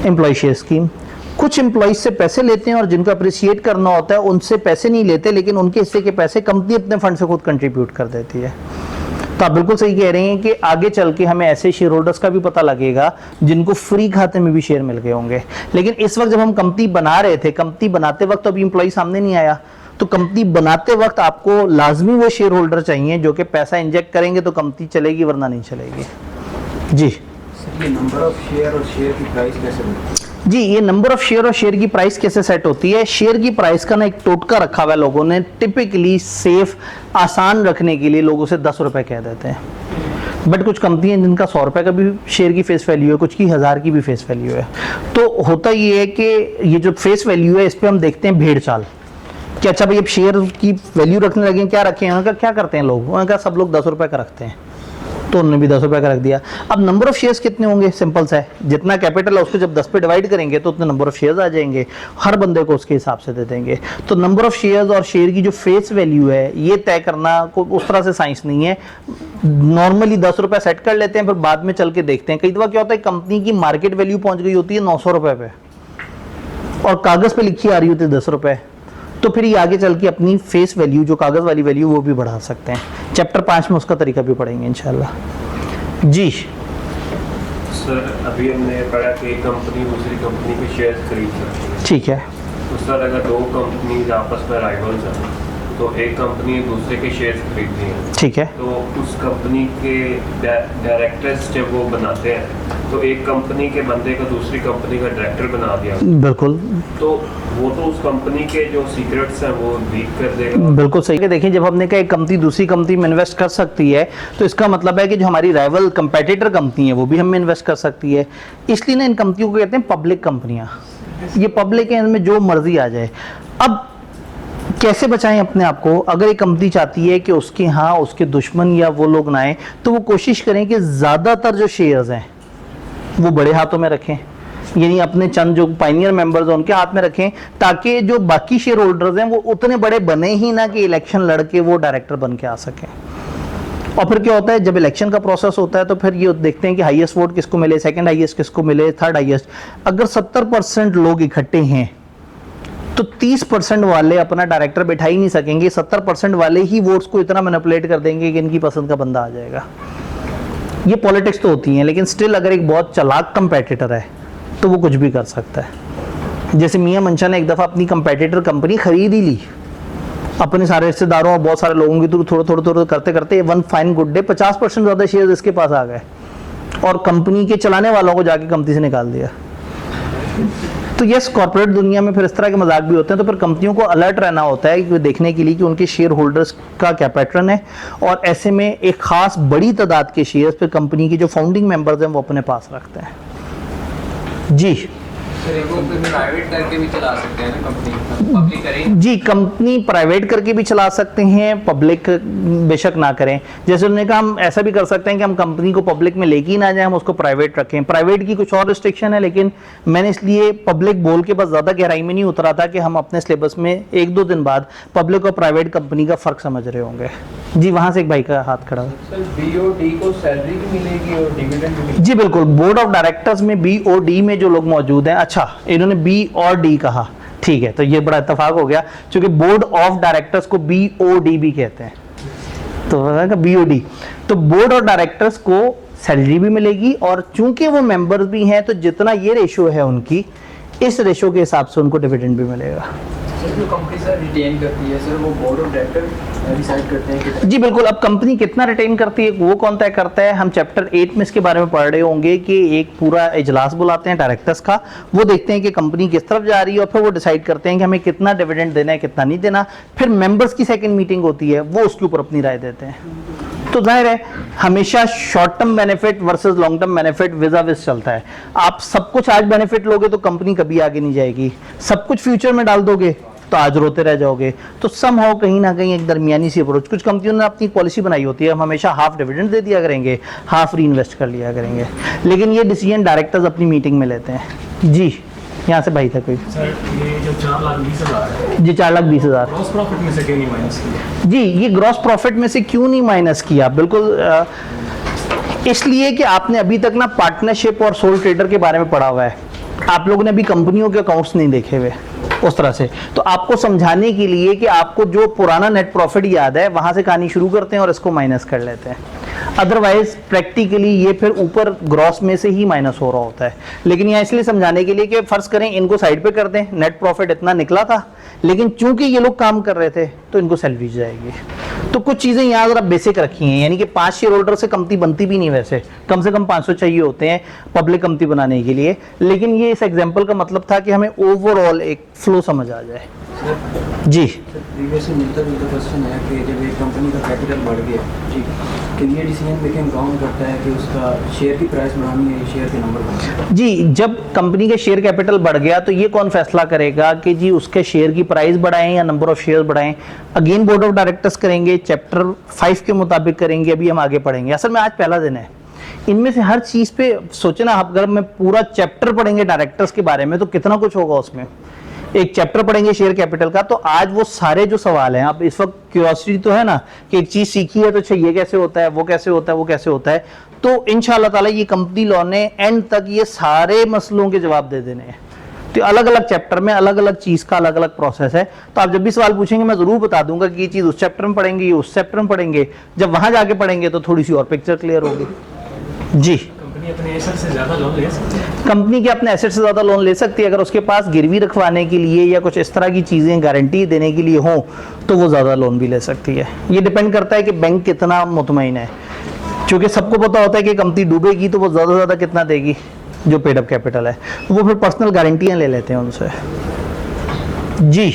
एम्प्लॉय शेयर स्कीम। कुछ एम्प्लॉइज से पैसे लेते हैं और जिनको अप्रिशिएट करना होता है उनसे पैसे नहीं लेते, लेकिन उनके हिस्से के पैसे कंपनी अपने फंड से खुद कंट्रीब्यूट कर देती है। तो आप बिल्कुल सही कह रहे हैं कि आगे चल के हमें ऐसे शेयर होल्डर्स का भी पता लगेगा जिनको फ्री खाते में भी शेयर मिल गए होंगे। लेकिन इस वक्त जब हम कंपनी बना रहे थे, कंपनी बनाते वक्त तो अभी एम्प्लॉय सामने नहीं आया, तो कंपनी बनाते वक्त आपको लाजमी वो शेयर होल्डर चाहिए जो कि पैसा इंजेक्ट करेंगे तो कंपनी चलेगी, वरना नहीं चलेगी। जी सर, ये नंबर ऑफ शेयर और शेयर की प्राइस कैसे होती है? जी, ये नंबर ऑफ शेयर और शेयर की प्राइस कैसे सेट होती है? शेयर की प्राइस का ना एक टोटका रखा हुआ है लोगों ने, टिपिकली सेफ आसान रखने के लिए लोगों से 10 रुपए कह देते हैं। बट कुछ कंपनी हैं जिनका 100 रुपये का भी शेयर की फेस वैल्यू है, कुछ की 1000 की भी फेस वैल्यू है। तो होता ये है कि ये जो फेस वैल्यू है इस पर हम देखते हैं भेड़ चाल कि अच्छा भाई अब शेयर की वैल्यू रखने लगे, क्या रखें, उनका क्या करते हैं लोग, उनका सब लोग 10 रुपये का रखते हैं, तो उन्होंने भी 10 रुपये का रख दिया। अब नंबर ऑफ शेयर्स कितने होंगे, सिंपल सा है, जितना कैपिटल है उसको जब 10 पे डिवाइड करेंगे तो उतने नंबर ऑफ शेयर्स आ जाएंगे, हर बंदे को उसके हिसाब से दे देंगे। तो नंबर ऑफ शेयर्स और शेयर की जो फेस वैल्यू है ये तय करना को उस तरह से साइंस नहीं है। नॉर्मली 10 रुपये सेट कर लेते हैं, फिर बाद में चल के देखते हैं। कई दफा क्या होता है, कंपनी की मार्केट वैल्यू पहुंच गई होती है 900 रुपये पे और कागज पे लिखी आ रही होती है 10 रुपये, तो फिर ये आगे चल के अपनी फेस वैल्यू जो कागज वाली वैल्यू वो भी बढ़ा सकते हैं। चैप्टर 5 में उसका तरीका भी पढ़ेंगे इंशाल्लाह। जी सर, अभी हमने पढ़ा कि एक कंपनी दूसरी कंपनी के शेयर्स खरीद सकती है। ठीक है। तो सर अगर दो कंपनीज आपस में राइवल्स हैं तो एक कंपनी दूसरे के शेयर्स खरीदती है, ठीक है। तो उस कंपनी के डायरेक्टर्स जब वो बनाते हैं तो एक कंपनी के बंदे को दूसरी कंपनी का डायरेक्टर बना दिया, बिल्कुल, तो वो तो उस कंपनी के जो सीक्रेट्स हैं वो लीक कर देगा। बिल्कुल सही है। देखिए जब हमने कहा एक कंपनी दूसरी कंपनी में इन्वेस्ट कर सकती है तो इसका मतलब है कि जो हमारी राइवल कंपेटिटर कंपनी है वो भी हमें इन्वेस्ट कर सकती है। इसलिए ना इन कंपनियों को कहते हैं पब्लिक कंपनियां। ये पब्लिक है, इनमें जो मर्जी आ जाए। अब कैसे बचाएं अपने आप को, अगर एक कंपनी चाहती है कि उसके यहाँ उसके दुश्मन या वो लोग ना आए तो वो कोशिश करें कि ज़्यादातर जो शेयर्स हैं वो बड़े हाथों में रखें, यानी अपने चंद जो पाइनियर मेंबर्स हैं उनके हाथ में रखें, ताकि जो बाकी शेयर होल्डर्स हैं वो उतने बड़े बने ही ना कि इलेक्शन लड़के वो डायरेक्टर बन के आ सकें। और फिर क्या होता है, जब इलेक्शन का प्रोसेस होता है तो फिर ये देखते हैं कि हाईएस्ट वोट किसको मिले, सेकंड हाईएस्ट किसको मिले, थर्ड हाईएस्ट। अगर 70% लोग इकट्ठे हैं तो 30% वाले अपना डायरेक्टर बैठा ही नहीं सकेंगे, 70% वाले ही वोट्स को इतना मैनिपुलेट कर देंगे कि इनकी पसंद का बंदा आ जाएगा। ये पॉलिटिक्स तो होती है, लेकिन स्टिल अगर एक बहुत चालाक कंपेटिटर है तो वो कुछ भी कर सकता है। जैसे मियां मंशा ने एक दफ़ा अपनी कंपेटिटर कंपनी खरीद ही ली, अपने सारे रिश्तेदारों और बहुत सारे लोगों के थ्रू थोड़ा करते करते वन फाइन गुड डे 50% ज़्यादा शेयर इसके पास आ गए और कंपनी के चलाने वालों को जाके कंपनी से निकाल दिया। तो यस, कॉर्पोरेट दुनिया में फिर इस तरह के मजाक भी होते हैं, तो फिर कंपनियों को अलर्ट रहना होता है कि देखने के लिए कि उनके शेयर होल्डर्स का क्या पैटर्न है, और ऐसे में एक खास बड़ी तादाद के शेयर्स फिर कंपनी के जो फाउंडिंग मेंबर्स हैं वो अपने पास रखते हैं। जी सर, एक वो प्राइवेट करके भी चला सकते हैं ना कंपनी, पब्लिक करें? जी, कंपनी प्राइवेट करके भी चला सकते हैं, पब्लिक बेशक ना करें। जैसे उन्होंने कहा हम ऐसा भी कर सकते हैं कि हम कंपनी को पब्लिक में लेके ही ना जाए, हम उसको प्राइवेट रखें। प्राइवेट की कुछ और रिस्ट्रिक्शन है, लेकिन मैंने इसलिए पब्लिक बोल के बस ज़्यादा गहराई में नहीं उतरा था कि हम अपने सिलेबस में 1-2 दिन बाद पब्लिक और प्राइवेट कंपनी का फ़र्क समझ रहे होंगे। जी, वहाँ से एक भाई का हाथ खड़ा है। सर, बीओडी को सैलरी भी मिलेगी और डिविडेंड भी मिलेगी? जी बिल्कुल, बोर्ड ऑफ डायरेक्टर्स में बीओडी में जो लोग मौजूद हैं, अच्छा इन्होंने बी और डी कहा, ठीक है, तो ये बड़ा इत्तेफाक हो गया क्योंकि बोर्ड ऑफ डायरेक्टर्स को बीओडी भी कहते हैं, तो बीओडी। तो बोर्ड ऑफ डायरेक्टर्स को सैलरी भी मिलेगी और चूंकि वो मेंबर्स भी हैं तो जितना ये रेशो है उनकी, इस रेशो के हिसाब से उनको डिविडेंड भी मिलेगा। सर, जो कंपनी सर रिटेन करती है सर, वो बोर्ड ऑफ डायरेक्टर डिसाइड करते हैं कि जी बिल्कुल, अब कंपनी कितना रिटेन करती है वो कौन तय करता है। हम चैप्टर 8 में इसके बारे में पढ़ रहे होंगे कि एक पूरा इजलास बुलाते हैं डायरेक्टर्स का, वो देखते हैं कि कंपनी किस तरफ जा रही है और फिर वो डिसाइड करते हैं कि हमें कितना डिविडेंड देना है, कितना नहीं देना। फिर मेंबर्स की सेकंड मीटिंग होती है, वो उसके ऊपर अपनी राय देते हैं। तो जाहिर है हमेशा short term benefit versus long term benefit vis-a-vis चलता है। आप सब कुछ आज बेनिफिट लोगे तो कंपनी कभी आगे नहीं जाएगी, सब कुछ फ्यूचर में डाल दोगे तो आज रोते रह जाओगे। तो समहाउ कहीं ना कहीं एक दरमियानी सी अप्रोच, कुछ कंपनियों ने अपनी पॉलिसी बनाई होती है, हम हमेशा हाफ डिविडेंड दे दिया करेंगे, हाफ री इन्वेस्ट कर लिया करेंगे, लेकिन ये डिसीजन डायरेक्टर्स अपनी मीटिंग में लेते हैं। जी, यहाँ से भाई था कोई? सर, ये जो 4,20,000 है, जी 4,20,000 ग्रॉस प्रॉफिट में से क्यों नहीं माइनस किया? जी, ये ग्रॉस प्रॉफिट में से क्यों नहीं माइनस किया? बिल्कुल इसलिए कि आपने अभी तक ना पार्टनरशिप और सोल ट्रेडर के बारे में पढ़ा हुआ है, आप लोगों ने अभी कंपनियों के अकाउंट्स नहीं देखे हुए उस तरह से। तो आपको समझाने के लिए कि आपको जो पुराना नेट प्रॉफिट याद है वहां से कहानी शुरू करते हैं और इसको माइनस कर लेते हैं। अदरवाइज प्रैक्टिकली ये फिर ऊपर ग्रॉस में से ही माइनस हो रहा होता है। लेकिन यहाँ इसलिए समझाने के लिए कि फर्ज करें इनको साइड पे कर दें, नेट प्रॉफिट इतना निकला था, लेकिन चूंकि ये लोग काम कर रहे थे तो इनको सैलरी जाएगी। तो कुछ चीजें यहाँ जरा बेसिक रखी हैं, यानी कि 5 शेयर होल्डर से कंपनी बनती भी नहीं, वैसे कम से कम 500 चाहिए होते हैं पब्लिक कंपनी बनाने के लिए। लेकिन ये इस एग्जाम्पल का मतलब था कि हमें ओवरऑल एक फ्लो समझ आ जाए। जी प्रीवियसली मिलता जुलता क्वेश्चन है कि जब एक कंपनी का कैपिटल बढ़ गया, ठीक है, कि ये डिसीजन मेकिंग कौन करता है कि उसका शेयर की प्राइस बढ़ानी है, शेयर के नंबर बढ़ाना है? जी, जब कंपनी के शेयर कैपिटल बढ़ गया तो ये कौन फैसला करेगा कि जी उसके शेयर की प्राइस बढ़ाएं या नंबर ऑफ शेयर बढ़ाएं? अगेन बोर्ड ऑफ डायरेक्टर्स करेंगे, चैप्टर 5 के मुताबिक करेंगे। अभी हम आगे पढ़ेंगे। असल में आज पहला दिन है, इनमें से हर चीज़ पे सोचे ना, अगर मैं पूरा चैप्टर पढ़ेंगे डायरेक्टर्स के बारे में तो कितना कुछ होगा उसमें। एक चैप्टर पढ़ेंगे शेयर कैपिटल का, तो आज वो सारे जो सवाल हैं, आप इस वक्त क्यूरियोसिटी तो है ना कि एक चीज़ सीखी है तो अच्छा ये कैसे होता है, वो कैसे होता है, वो कैसे होता है, तो इंशाअल्लाह ताला ये कंपनी लॉ ने एंड तक ये सारे मसलों के जवाब दे देने हैं। तो अलग अलग चैप्टर में अलग अलग चीज़ का अलग अलग प्रोसेस है। तो आप जब भी सवाल पूछेंगे मैं ज़रूर बता दूंगा कि ये चीज़ उस चैप्टर में पढ़ेंगे, ये उस चैप्टर में पढ़ेंगे। जब वहाँ जाके पढ़ेंगे तो थोड़ी सी और पिक्चर क्लियर होगी। जी, कंपनी अपने एसेट से ज़्यादा लोन ले सकती है। कंपनी के अपने एसेट से ज़्यादा लोन ले सकती है अगर उसके पास गिरवी रखवाने के लिए या कुछ इस तरह की चीज़ें गारंटी देने के लिए हों तो वो ज़्यादा लोन भी ले सकती है। ये डिपेंड करता है कि बैंक कितना मुतमईन है, क्योंकि सबको पता होता है कि कंपनी डूबेगी तो वो ज़्यादा से ज़्यादा कितना देगी, जो पेड अप कैपिटल है, वो फिर पर्सनल गारंटियाँ ले लेते हैं उनसे। जी,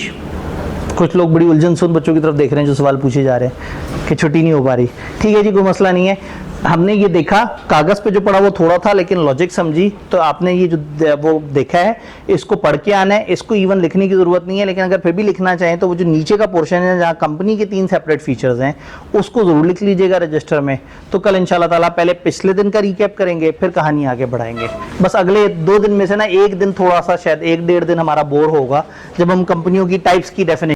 कुछ लोग बड़ी उलझन से उन बच्चों की तरफ देख रहे हैं जो सवाल पूछे जा रहे हैं कि छुट्टी नहीं हो पा रही। ठीक है जी, कोई मसला नहीं है। हमने ये देखा, कागज़ पे जो पढ़ा वो थोड़ा था लेकिन लॉजिक समझी, तो आपने ये जो वो देखा है इसको पढ़ के आना है। इसको इवन लिखने की ज़रूरत नहीं है, लेकिन अगर फिर भी लिखना चाहें तो वो जो नीचे का पोर्शन है जहाँ कंपनी के 3 सेपरेट फीचर्स हैं उसको ज़रूर लिख लीजिएगा रजिस्टर में। तो कल इंशाल्लाह ताला पहले पिछले दिन का रिकैप करेंगे, फिर कहानी आगे बढ़ाएंगे। बस अगले 2 दिन में से ना एक दिन थोड़ा सा शायद 1-1.5 दिन हमारा बोर होगा जब हम कंपनियों की टाइप्स की डेफिनेशन